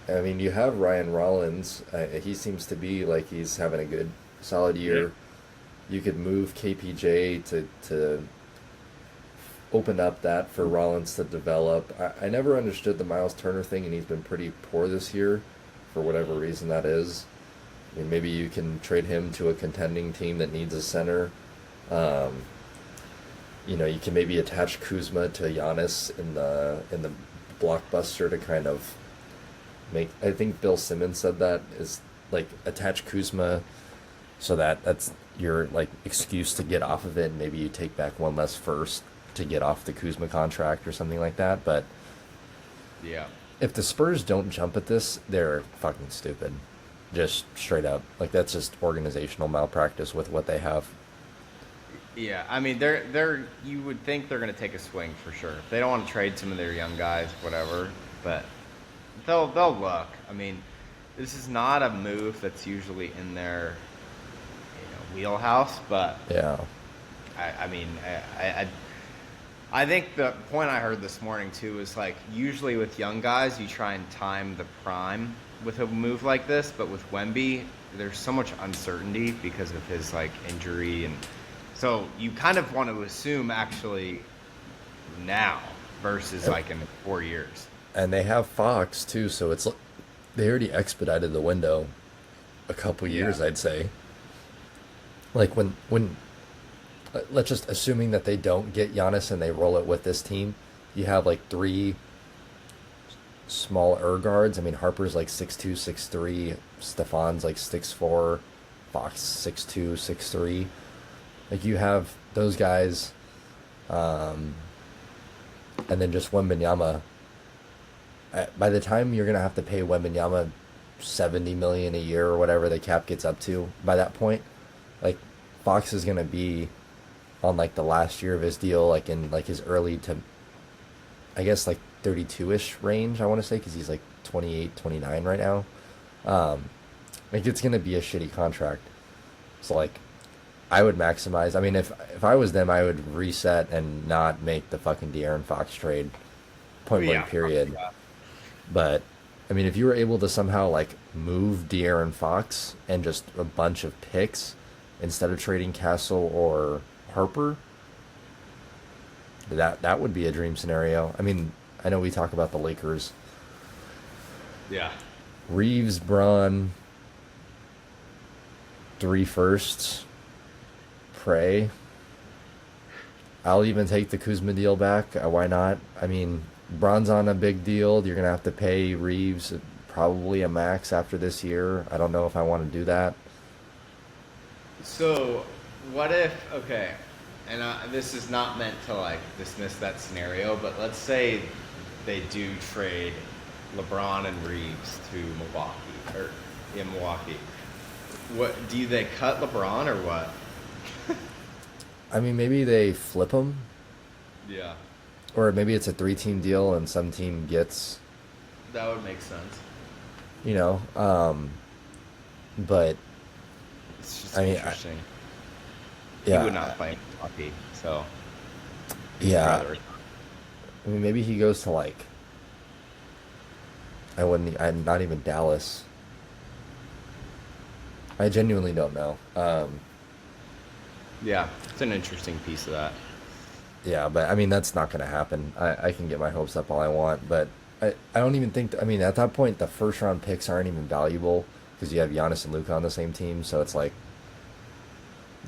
I mean, you have Ryan Rollins. He seems to be like he's having a good, solid year. You could move KPJ to open up that for Rollins to develop. I never understood the Miles Turner thing, and he's been pretty poor this year for whatever reason that is. I mean, maybe you can trade him to a contending team that needs a center. Um, you can maybe attach Kuzma to Giannis in the blockbuster to kind of make. I think Bill Simmons said that is like attach Kuzma so that's your like excuse to get off of it. And maybe you take back one less first to get off the Kuzma contract or something like that. But Yeah. if the Spurs don't jump at this, they're fucking stupid. Just straight up. Like that's just organizational malpractice with what they have. Yeah, I mean, they're. You would think they're going to take a swing for sure. If they don't want to trade some of their young guys, whatever, but they'll look. I mean, this is not a move that's usually in their wheelhouse, but Yeah. I mean, I think the point I heard this morning too is like usually with young guys you try and time the prime with a move like this, but with Wemby there's so much uncertainty because of his like injury, and so you kind of want to assume actually now versus like in 4 years. And they have Fox too, so it's they already expedited the window a couple years, Yeah. I'd say. Like when let's just assuming that they don't get Giannis and they roll it with this team, you have like three smaller guards. I mean, Harper's like 6'2", 6'3", Stefan's like 6'4", Fox 6'2", 6'3". Like you have those guys, and then just Wembanyama. By the time you're gonna have to pay Wembanyama $70 million a year or whatever the cap gets up to, by that point, like Fox is gonna be on like the last year of his deal, like in like his early to, I guess like 32-ish range, I want to say, because he's like 28, 29 right now. Like it's gonna be a shitty contract. So like, I would maximize. I mean, if I was them, I would reset and not make the fucking De'Aaron Fox trade. Point blank. Period. Yeah. But I mean, if you were able to somehow like move De'Aaron Fox and just a bunch of picks instead of trading Castle or Harper, that would be a dream scenario. I mean, I know we talk about the Lakers. Yeah. Reeves, Braun, 3 firsts, Pray. I'll even take the Kuzma deal back. Why not? I mean, Braun's on a big deal. You're going to have to pay Reeves probably a max after this year. I don't know if I want to do that. So, what if, okay, and this is not meant to like dismiss that scenario, but let's say they do trade LeBron and Reeves to Milwaukee, or in Milwaukee. What, do they cut LeBron or what? I mean, maybe they flip him, Yeah, or maybe it's a 3-team deal and some team gets, that would make sense. But It's just I mean, interesting. yeah, He would not play in Milwaukee, so yeah. rather. I mean, maybe he goes to like, I'm not even Dallas. I genuinely don't know. Yeah, it's an interesting piece of that. Yeah, but I mean that's not going to happen. I can get my hopes up all I want, but I don't even think. I mean, at that point, the first round picks aren't even valuable because you have Giannis and Luka on the same team. So it's like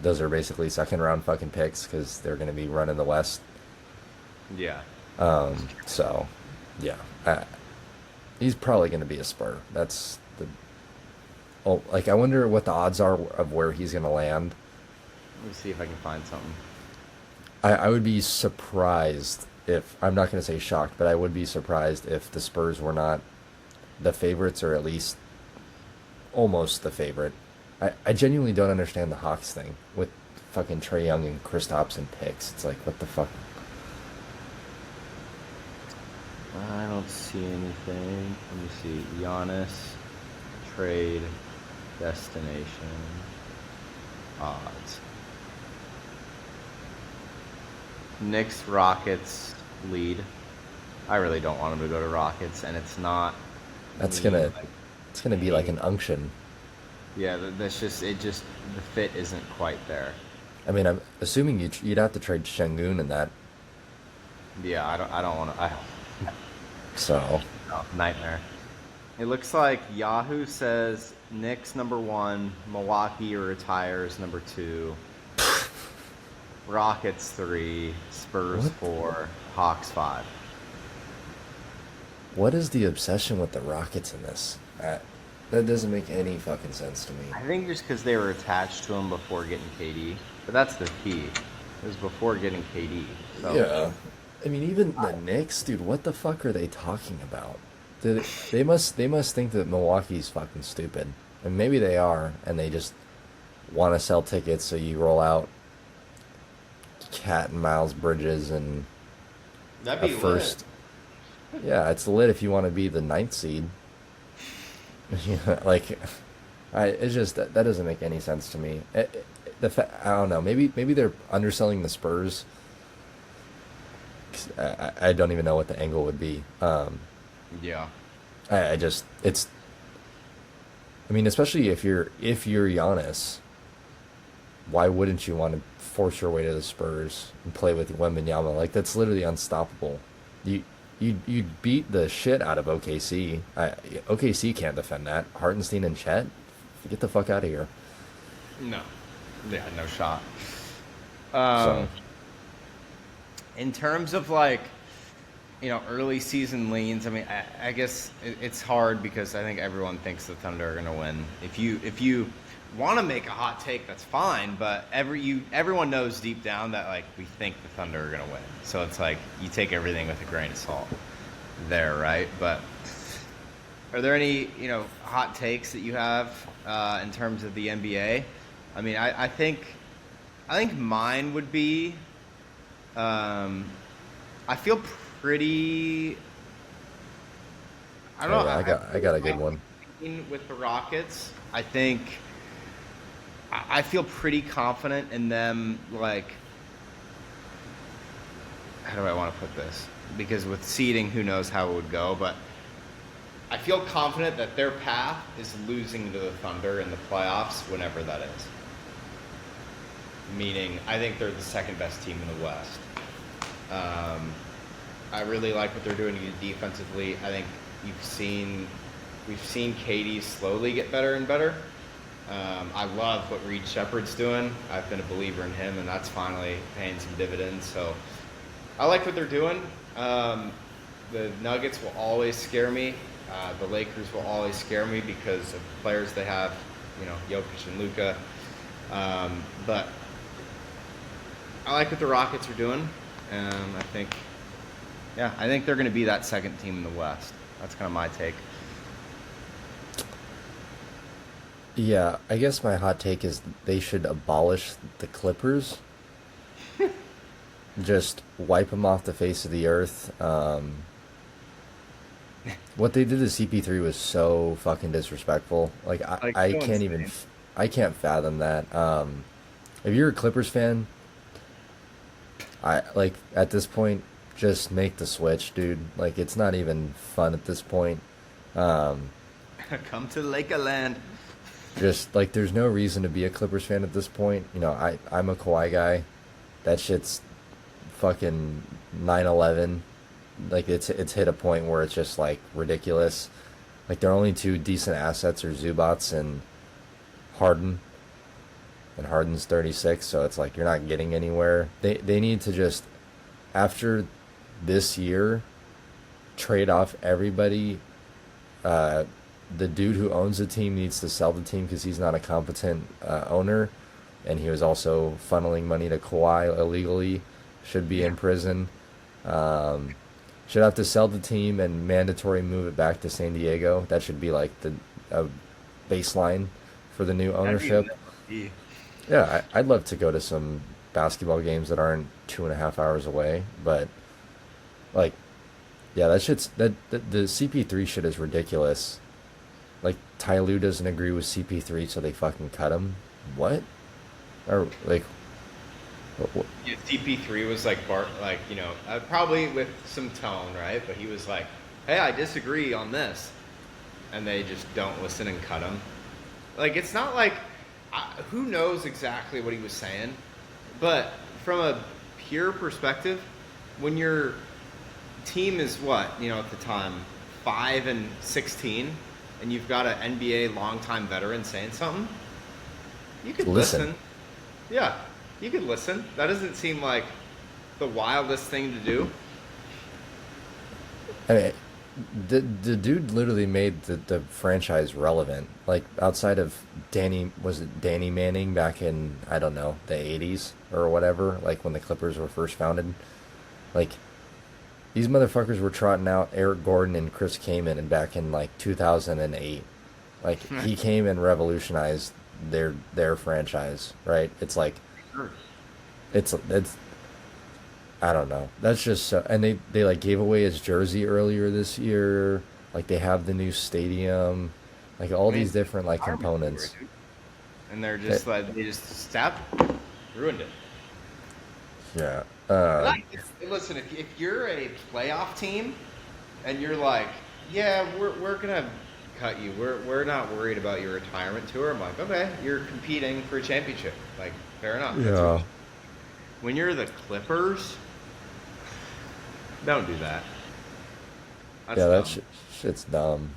those are basically second round fucking picks because they're going to be running the West. Yeah. So yeah, he's probably going to be a Spur. That's the. Oh, like I wonder what the odds are of where he's going to land. Let me see if I can find something. I would be surprised if I'm not going to say shocked, but I would be surprised if the Spurs were not the favorites or at least almost the favorite. I genuinely don't understand the Hawks thing with fucking Trae Young and Kristaps and picks. It's like what the fuck. I don't see anything. Let me see. Giannis, trade, destination, odds. Knicks, Rockets, lead. I really don't want him to go to Rockets, and it's not. That's me, gonna like, it's gonna be like an unction. yeah, that's just it. Just the fit isn't quite there. I mean, I'm assuming you'd have to trade Şengün in that. Yeah, I don't want to. I don't. So No, nightmare. It looks like Yahoo says Knicks number 1, Milwaukee retires number 2, Rockets 3, Spurs what 4, Hawks 5. what is the obsession with the Rockets in this? That doesn't make any fucking sense to me. I think just because they were attached to him before getting KD, but that's the key. It was before getting KD. So Yeah. I mean, even the Knicks, dude. What the fuck are they talking about? They must think that Milwaukee's fucking stupid, and maybe they are, and they just want to sell tickets. So you roll out Cat and Miles Bridges and that'd a be first. Yeah, it's lit if you want to be the ninth seed. Yeah, like, it's just that doesn't make any sense to me. I don't know. Maybe they're underselling the Spurs. 'Cause I don't even know what the angle would be. Yeah. I just it's. I mean, especially if you're Giannis, why wouldn't you want to force your way to the Spurs and play with Wembanyama? Like that's literally unstoppable. You beat the shit out of OKC. OKC can't defend that. Hartenstein and Chet, get the fuck out of here. No. Yeah, no shot. So In terms of like, early season leans, I mean, I guess it's hard because I think everyone thinks the Thunder are going to win. If you want to make a hot take, that's fine, but everyone knows deep down that like we think the Thunder are going to win. So it's like you take everything with a grain of salt there, right? But are there any, hot takes that you have in terms of the NBA? I mean, I think mine would be I feel pretty. I don't know. yeah, I got a good one. With the Rockets, I think I feel pretty confident in them. Like, how do I want to put this? Because with seeding, who knows how it would go, but I feel confident that their path is losing to the Thunder in the playoffs, whenever that is. Meaning, I think they're the second best team in the West. I really like what they're doing defensively. I think we've seen KD slowly get better and better. I love what Reed Shepherd's doing. I've been a believer in him, and that's finally paying some dividends. So I like what they're doing. The Nuggets will always scare me. The Lakers will always scare me because of the players they have, Jokic and Luka. But I like what the Rockets are doing. I think they're going to be that second team in the West. That's kind of my take. Yeah, I guess my hot take is they should abolish the Clippers. Just wipe them off the face of the earth. What they did to CP3 was so fucking disrespectful. Like I so can't even insane. I can't fathom that. If you're a Clippers fan, I like at this point just make the switch, dude. Like it's not even fun at this point. Come to Lakerland. Just like there's no reason to be a Clippers fan at this point. You know, I'm a Kawhi guy. That shit's fucking 9/11. Like it's hit a point where it's just like ridiculous. Like their only two decent assets are Zubats and Harden. And Harden's 36, so it's like you're not getting anywhere. They need to just after this year trade off everybody. The dude who owns the team needs to sell the team because he's not a competent owner, and he was also funneling money to Kawhi illegally. Should be in prison. Should have to sell the team and mandatory move it back to San Diego. That should be like the baseline for the new ownership. Yeah, I'd love to go to some basketball games that aren't 2.5 hours away, but like, yeah, the CP3 shit is ridiculous. Like Ty Lue doesn't agree with CP3, so they fucking cut him. What? Or like, what? Yeah, CP3 was like probably with some tone, right? But he was like, "Hey, I disagree on this," and they just don't listen and cut him. Like it's not like who knows exactly what he was saying, but from a pure perspective, when your team is at the time 5-16, and you've got an NBA longtime veteran saying something, you could listen. Yeah, you could listen. That doesn't seem like the wildest thing to do. I mean, the dude literally made the franchise relevant. Like outside of Danny Manning back in, I don't know, the 80s or whatever, like when the Clippers were first founded. Like these motherfuckers were trotting out Eric Gordon and Chris Kaman and back in like 2008. Like he came and revolutionized their franchise, right? It's like it's I don't know. That's just so, and they like gave away his jersey earlier this year. Like they have the new stadium, like all these different like components. And they're just they just ruined it. Yeah. Listen, if you're a playoff team and you're like, yeah, we're gonna cut you. We're not worried about your retirement tour. I'm like, okay, you're competing for a championship. Like, fair enough. Yeah. When you're the Clippers, don't do that. That's yeah, dumb. that shit's dumb.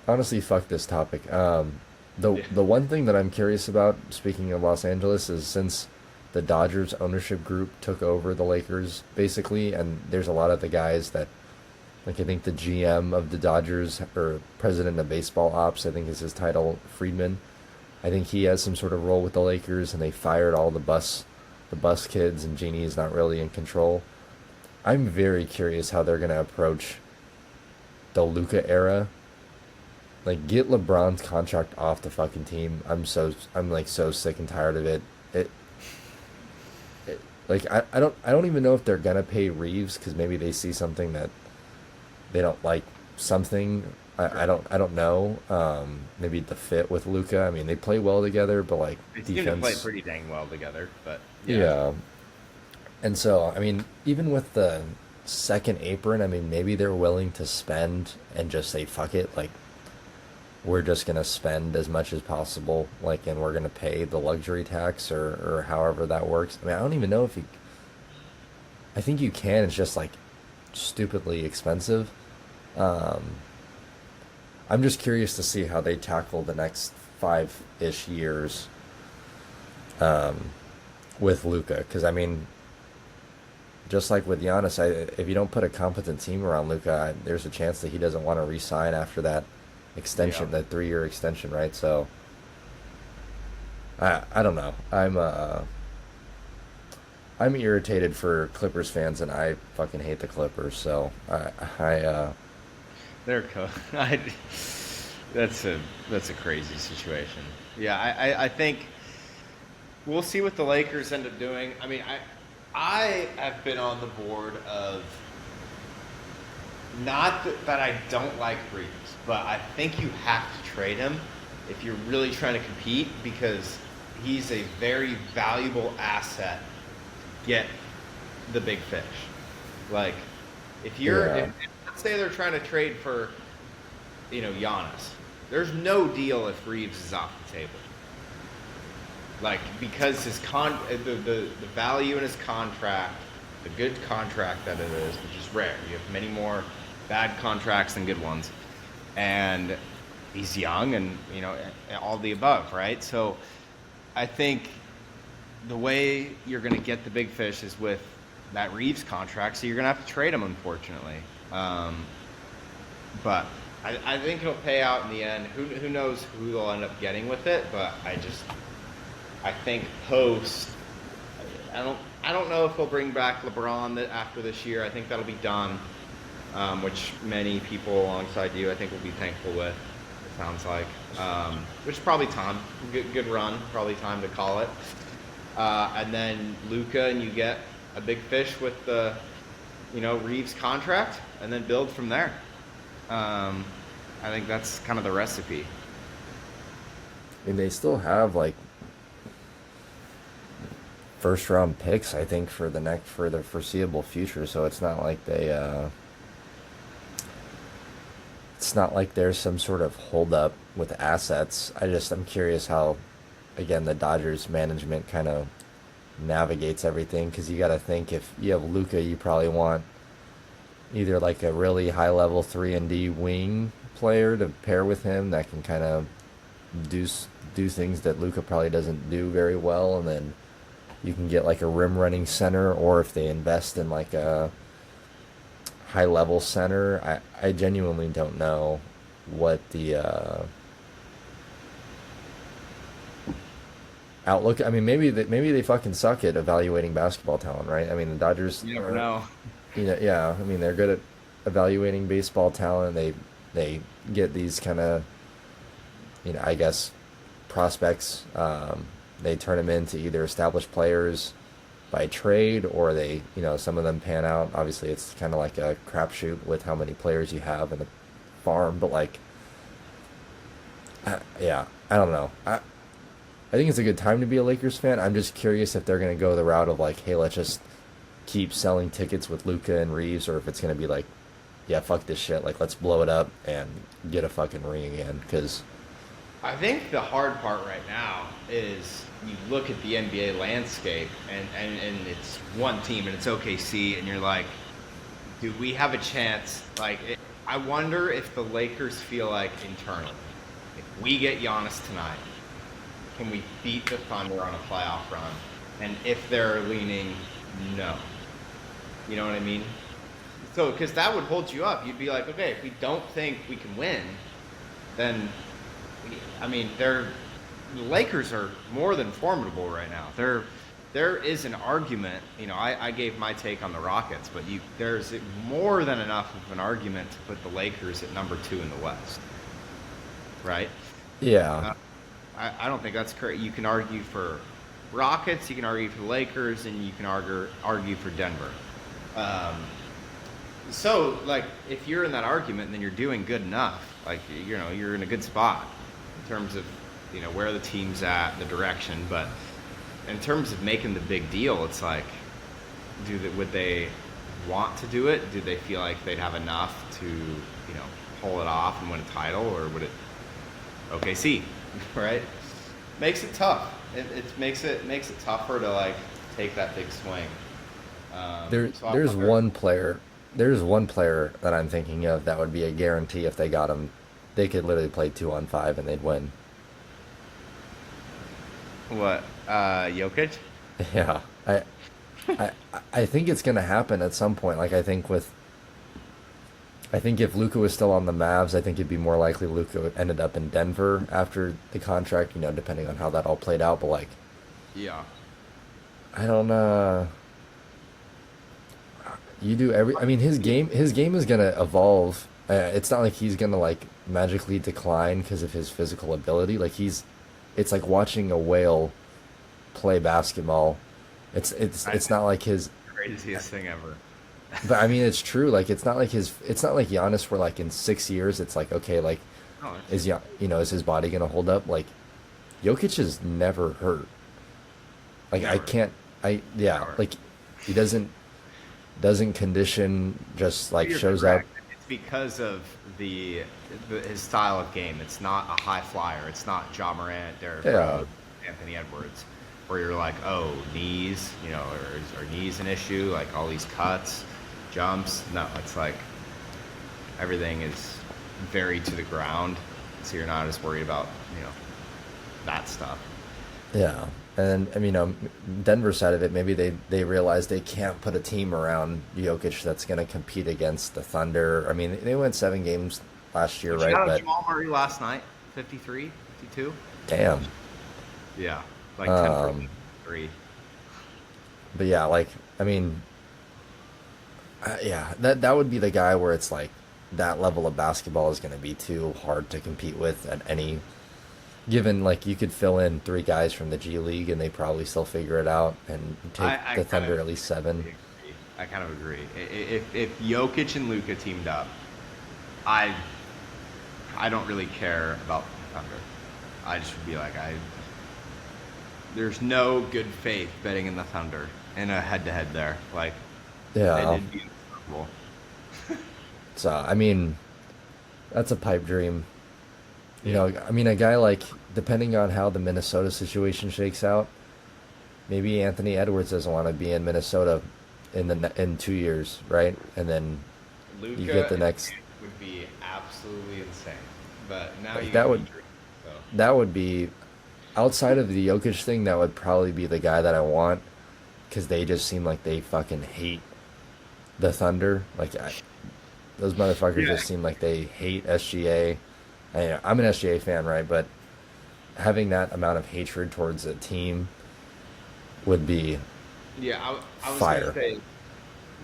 Honestly, fuck this topic. The one thing that I'm curious about, speaking of Los Angeles, is since the Dodgers ownership group took over the Lakers, basically, and there's a lot of the guys that, like I think the GM of the Dodgers, or president of baseball ops, I think is his title, Friedman. I think he has some sort of role with the Lakers, and they fired all the bus kids, and Jeannie is not really in control. I'm very curious how they're gonna approach the Luka era. Like, get LeBron's contract off the fucking team. I'm like so sick and tired of it. Like I don't even know if they're gonna pay Reeves because maybe they see something that they don't like something. I don't know. Maybe the fit with Luka. I mean, they play well together, but like They seem to play pretty dang well together. But yeah. And so, I mean, even with the second apron, I mean, maybe they're willing to spend and just say, fuck it, like, we're just going to spend as much as possible, like, and we're going to pay the luxury tax or however that works. I mean, I don't even know if I think you can, it's just, like, stupidly expensive. I'm just curious to see how they tackle the next 5-ish years with Luka, because, I mean, just like with Giannis, if you don't put a competent team around Luka, there's a chance that he doesn't want to re-sign after that extension, that 3-year extension, right? So, I don't know. I'm irritated for Clippers fans, and I fucking hate the Clippers. So that's a crazy situation. Yeah, I think we'll see what the Lakers end up doing. I mean, I have been on the board of, not that I don't like Reeves, but I think you have to trade him if you're really trying to compete, because he's a very valuable asset to get the big fish. Like, if let's say they're trying to trade for, Giannis, There's no deal if Reeves is off the table. Like because the value in his contract, the good contract that it is, which is rare. You have many more bad contracts than good ones, and he's young, and all the above, right? So I think the way you're going to get the big fish is with that Reeves contract. So you're going to have to trade him, unfortunately. But I think it'll pay out in the end. Who knows who they'll end up getting with it? But I think post. I don't know if they'll bring back LeBron after this year. I think that'll be done, which many people alongside you I think will be thankful with. It sounds like, which is probably time. Good run. Probably time to call it. And then Luka, and you get a big fish with the Reeves contract, and then build from there. I think that's kind of the recipe. I mean, they still have like first round picks, I think, for the foreseeable future. So it's not like it's not like there's some sort of holdup with assets. I'm curious how, again, the Dodgers management kind of navigates everything, because you got to think, if you have Luka, you probably want either like a really high level 3-and-D wing player to pair with him that can kind of do things that Luka probably doesn't do very well, and then you can get like a rim running center, or if they invest in like a high level center. I genuinely don't know what the outlook. I mean, maybe they fucking suck at evaluating basketball talent, right? I mean, the Dodgers. You never know. Yeah. I mean, they're good at evaluating baseball talent. They get these kind of, I guess, prospects. They turn them into either established players by trade, or they, some of them pan out. Obviously, it's kind of like a crapshoot with how many players you have in the farm. But like, yeah, I don't know. I think it's a good time to be a Lakers fan. I'm just curious if they're going to go the route of like, hey, let's just keep selling tickets with Luka and Reeves, or if it's going to be like, yeah, fuck this shit. Like, let's blow it up and get a fucking ring again. Because I think the hard part right now is you look at the NBA landscape, and it's one team, and it's OKC, and you're like, do we have a chance? Like, I wonder if the Lakers feel like internally, if we get Giannis tonight, can we beat the Thunder on a playoff run? And if they're leaning no. You know what I mean? So, because that would hold you up. You'd be like, okay, if we don't think we can win, then, the Lakers are more than formidable right now. There is an argument. I gave my take on the Rockets, but there's more than enough of an argument to put the Lakers at number 2 in the West. Right? yeah, I don't think that's correct. You can argue for Rockets, you can argue for the Lakers, and you can argue for Denver. So, like, if you're in that argument, then you're doing good enough. Like, you're in a good spot in terms of, where the team's at, the direction. But in terms of making the big deal, it's like, would they want to do it? Do they feel like they'd have enough to, pull it off and win a title, or would it? OKC, right? Makes it tough. It makes it tougher to like take that big swing. There's one player. There's one player that I'm thinking of that would be a guarantee if they got him. They could literally play 2-on-5 and they'd win. What? Jokic? Yeah, I think it's gonna happen at some point. Like, I think if Luka was still on the Mavs, I think it'd be more likely Luka ended up in Denver after the contract. Depending on how that all played out. But like, Yeah. I don't. You do I mean, his game is gonna evolve. It's not like he's gonna like magically decline because of his physical ability. Like, it's like watching a whale play basketball. It's not like his Craziest thing ever. But I mean, it's true. Like, it's not like Giannis, where like in 6 years it's like, okay, like, Oh, is his body gonna hold up? Like, Jokic is never hurt. Like, I Never. can't. Never. Like, he doesn't condition. Just like You're shows correct. up. It's because of his style of game. It's not a high flyer. It's not Ja Morant, Derrick Yeah. Rose, Anthony Edwards, where you're like, oh, knees, or knees an issue? Like all these cuts, jumps. No, it's like everything is very to the ground, so you're not as worried about that stuff. Yeah. And I mean, Denver side of it, maybe they realize they can't put a team around Jokic that's going to compete against the Thunder. I mean, they went 7 games last year, right? Shout out But Jamal Murray last night, 53, 52. damn. Yeah, like 10 for Um, 3. but yeah, like I mean, yeah, that would be the guy where it's like that level of basketball is going to be too hard to compete with at any given. Like you could fill in 3 guys from the G League and they probably still figure it out and take I the kind Thunder of at least 7. agree. I kind of agree. If Jokic and Luka teamed up, I don't really care about Thunder. I just would be like, there's no good faith betting in the Thunder in a head-to-head there. Like they Yeah. did beat the Super Bowl. So I mean, that's a pipe dream. You Yeah. know, I mean, a guy like depending on how the Minnesota situation shakes out, maybe Anthony Edwards doesn't want to be in Minnesota in 2 years, right? And then Luka you get the and next. Ant would be absolutely insane. But now Like you that got me would dreaming. So that would be outside of the Jokic thing. That would probably be the guy that I want because they just seem like they fucking hate the Thunder. Those motherfuckers yeah, just seem like they hate SGA. I'm an SGA fan, right? But having that amount of hatred towards a team would be yeah. I was gonna fire. say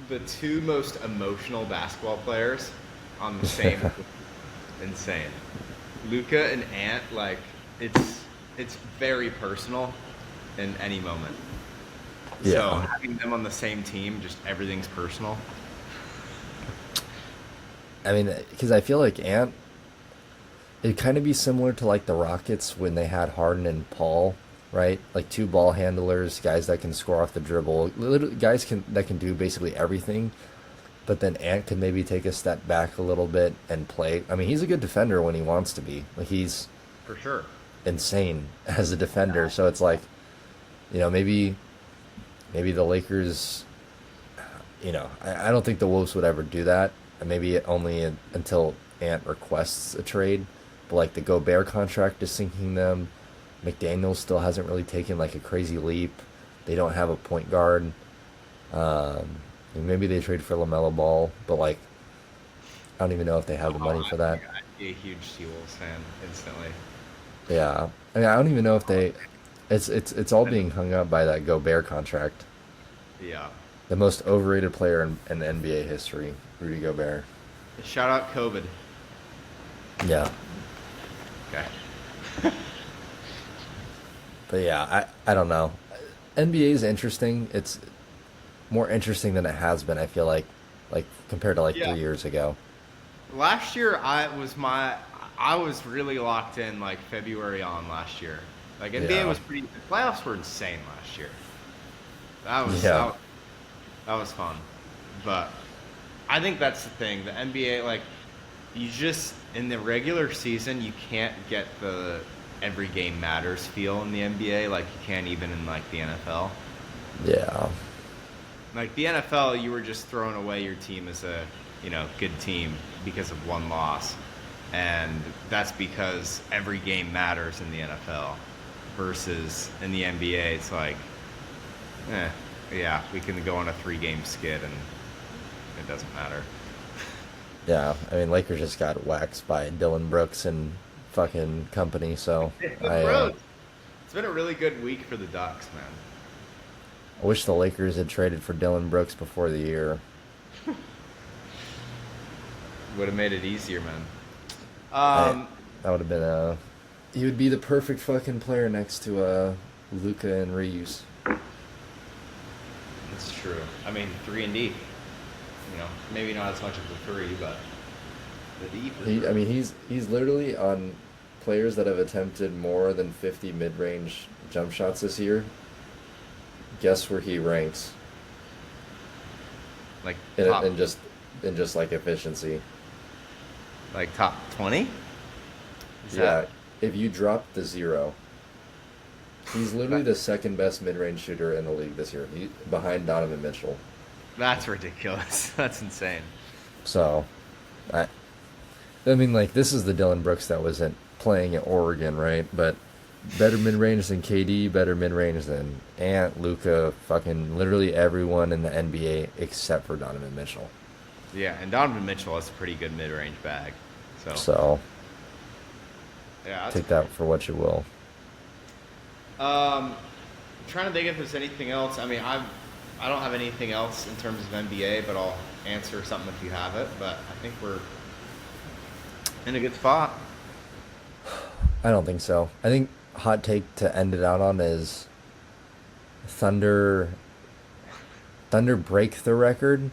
the 2 most emotional basketball players on the same insane. Luca and Ant, like it's very personal in any moment. So Yeah. having them on the same team, just everything's personal. I mean, because I feel like Ant, it'd kind of be similar to like the Rockets when they had Harden and Paul, right? Like 2 ball handlers, guys that can score off the dribble, literally guys that can do basically everything. But then Ant can maybe take a step back a little bit and play. I mean, he's a good defender when he wants to be. Like he's For sure. insane as a defender. So it's like, maybe the Lakers. I don't think the Wolves would ever do that. And maybe only until Ant requests a trade. But like the Gobert contract is sinking them. McDaniels still hasn't really taken like a crazy leap. They don't have a point guard. And maybe they trade for LaMelo Ball, but like I don't even know if they have the money for that. I'd be a huge T-Wolves fan instantly. Yeah, I mean I don't even know if they. It's all being hung up by that Gobert contract. Yeah. The most overrated player in NBA history, Rudy Gobert. Shout out COVID. Yeah, Okay. but yeah, I don't know. NBA is interesting. It's more interesting than it has been. I feel like compared to like Yeah. 3 years ago. Last year, I was really locked in like February on last year. Like NBA Yeah. was pretty. The playoffs were insane last year. That was Yeah. that was fun, but I think that's the thing. The NBA, like, you just in the regular season, you can't get the every game matters feel in the NBA like you can even in like the NFL. Yeah, Like the NFL, you were just throwing away your team as a good team because of one loss, and that's because every game matters in the NFL. Versus in the NBA, it's like, yeah, we can go on a 3-game skid and it doesn't matter. yeah. I mean, Lakers just got waxed by Dylan Brooks and fucking company. So Bro, it's been a really good week for the Ducks, man. I wish the Lakers had traded for Dylan Brooks before the year. Would have made it easier, man. That would have been. He would be the perfect fucking player next to Luca and Reeves. That's true. I mean, 3 and D. Maybe not as much of the 3, but the D for sure. I mean, he's literally on players that have attempted more than 50 mid-range jump shots this year. Guess where he ranks Like in, top. in just like efficiency. Like top 20? Is Yeah, that if you drop the zero, he's literally the second best mid-range shooter in the league this year, behind Donovan Mitchell. that's ridiculous. That's insane. So, I, I mean, like this is the Dylan Brooks that wasn't playing at Oregon, right? But better mid-range than KD, better mid-range than Ant, Luca, fucking literally everyone in the NBA except for Donovan Mitchell. Yeah, and Donovan Mitchell has a pretty good mid-range bag. So, So yeah, that's take that for what you will. I'm trying to think if there's anything else. I mean, I don't have anything else in terms of NBA, but I'll answer something if you have it. But I think we're in a good spot. I don't think so. I think hot take to end it out on is Thunder. Thunder break the record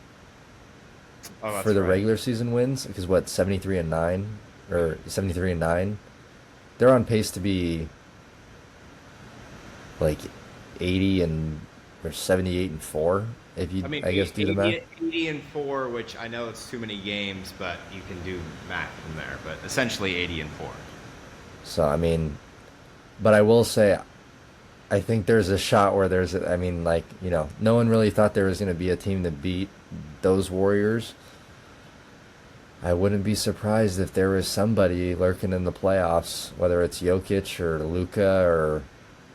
Oh, that's for the right. regular season wins because what 73-9 or 73-9. They're on pace to be like 80 and or 78-4 if you I mean, I guess do the math. 80 and 4, which I know it's too many games, but you can do math from there. But essentially 80 and 4. So I mean, but I will say I think there's a shot where there's I mean like, no one really thought there was going to be a team that beat those Warriors. I wouldn't be surprised if there was somebody lurking in the playoffs, whether it's Jokic or Luka or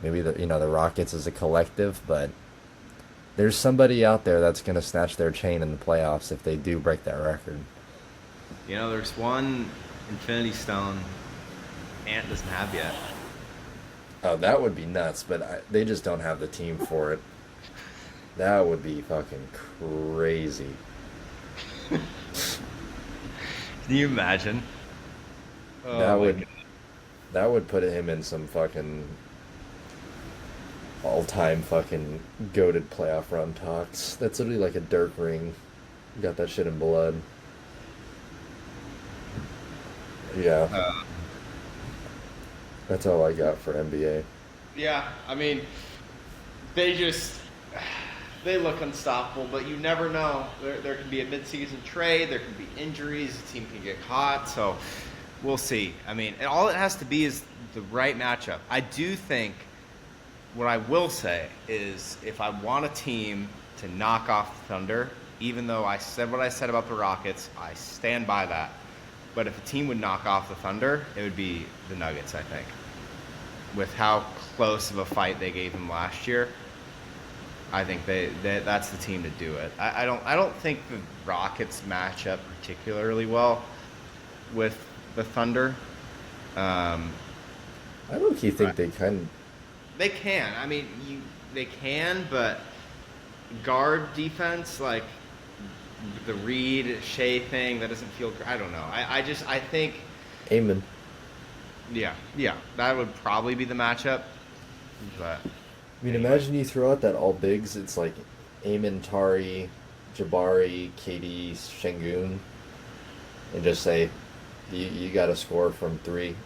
maybe the Rockets as a collective, but there's somebody out there that's going to snatch their chain in the playoffs if they do break that record. There's one Infinity Stone Ant doesn't have yet. Oh, that would be nuts, but they just don't have the team for it. That would be fucking crazy. Can you imagine? That Oh my would god. that would put him in some fucking all-time fucking goated playoff run talks. That's literally like a Dirk ring. Got that shit in blood. Yeah, Uh, that's all I got for NBA. yeah, I mean, they just they look unstoppable, but you never know. There can be a midseason trade, there can be injuries, the team can get hot, so we'll see. I mean, and all it has to be is the right matchup. I do think what I will say is if I want a team to knock off the Thunder, even though I said what I said about the Rockets, I stand by that. But if a team would knock off the Thunder, it would be the Nuggets, I think. With how close of a fight they gave them last year, I think that's the team to do it. I don't think the Rockets match up particularly well with the Thunder. Um, I low-key think they kind they can. I mean, they can, but guard defense, like the Reed Shea thing, that doesn't feel. I don't know. I think. of aiming. Yeah, that would probably be the matchup. But I mean, imagine you throw out that all bigs. It's like Amin, Tari, Jabari, KD, Şengün, and just say you got to score from three.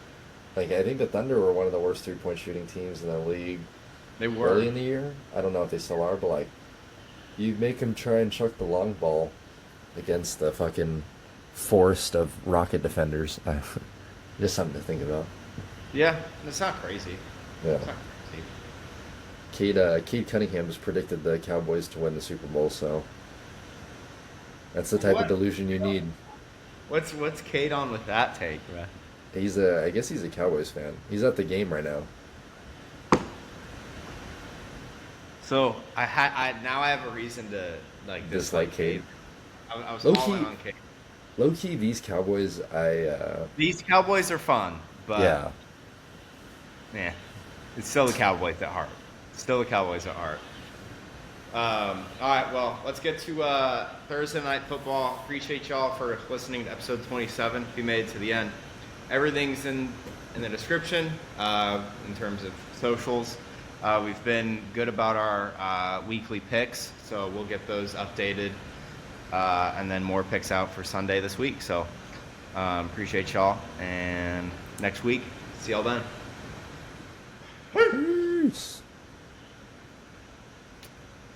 Like I think the Thunder were one of the worst 3-point shooting teams in the league they were. early in the year. I don't know if they still are, but like you make them try and chuck the long ball against the fucking forest of Rocket defenders. Just something to think about. Yeah, it's not crazy. Yeah. It's not crazy. Cade Cunningham has predicted the Cowboys to win the Super Bowl, so that's the type of What? delusion you need. What's Cade on with that take, bro? I guess he's a Cowboys fan. He's at the game right now. So I now I have a reason to like Dislike Cade. I was Low all key, in on Cade. low key, these Cowboys, These Cowboys are fun, but yeah, yeah, it's still the Cowboys at heart. Still the Cowboys at heart. All right, well, let's get to Thursday night football. Appreciate y'all for listening to episode 27. If you made it to the end, everything's in the description in terms of socials. We've been good about our weekly picks, so we'll get those updated and then more picks out for Sunday this week. So appreciate y'all, and next week, see y'all then. peace.